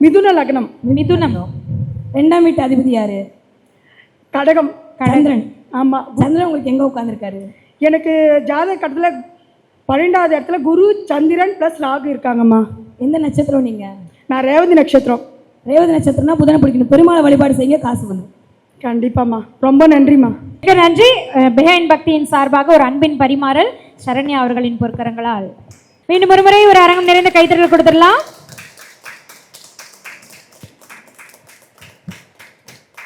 மிதுன லக்னம். மிதுனம். 2ஆம் வீட்டு அதிபதி யாரு? கடகம். சந்திரன். ஆமாம். சந்திரன் உங்களுக்கு எங்கே உட்காந்துருக்காரு? எனக்கு ஜாதக கட்டத்தில் 12வது இடத்துல குரு, சந்திரன் ப்ளஸ் ராகு இருக்காங்கம்மா. எந்த நட்சத்திரம் நீங்கள்? நான் ரேவதி நட்சத்திரம். ரேவதி நட்சத்திரம்னா புதனை பிடிக்கணும். பெருமாளை வழிபாடு செய்ய காசு வரும். கண்டிப்பாம்மா, ரொம்ப நன்றிம்மா. மிக நன்றி. பிஹைண்ட் பக்தியின் சார்பாக ஒரு அன்பின் பரிமாறல் சரண்யா அவர்களின் பொற்கரங்களால். மீண்டும் ஒருமுறை ஒரு அரங்கம் நிறைந்த கைத்தறல் கொடுத்துடலாம்.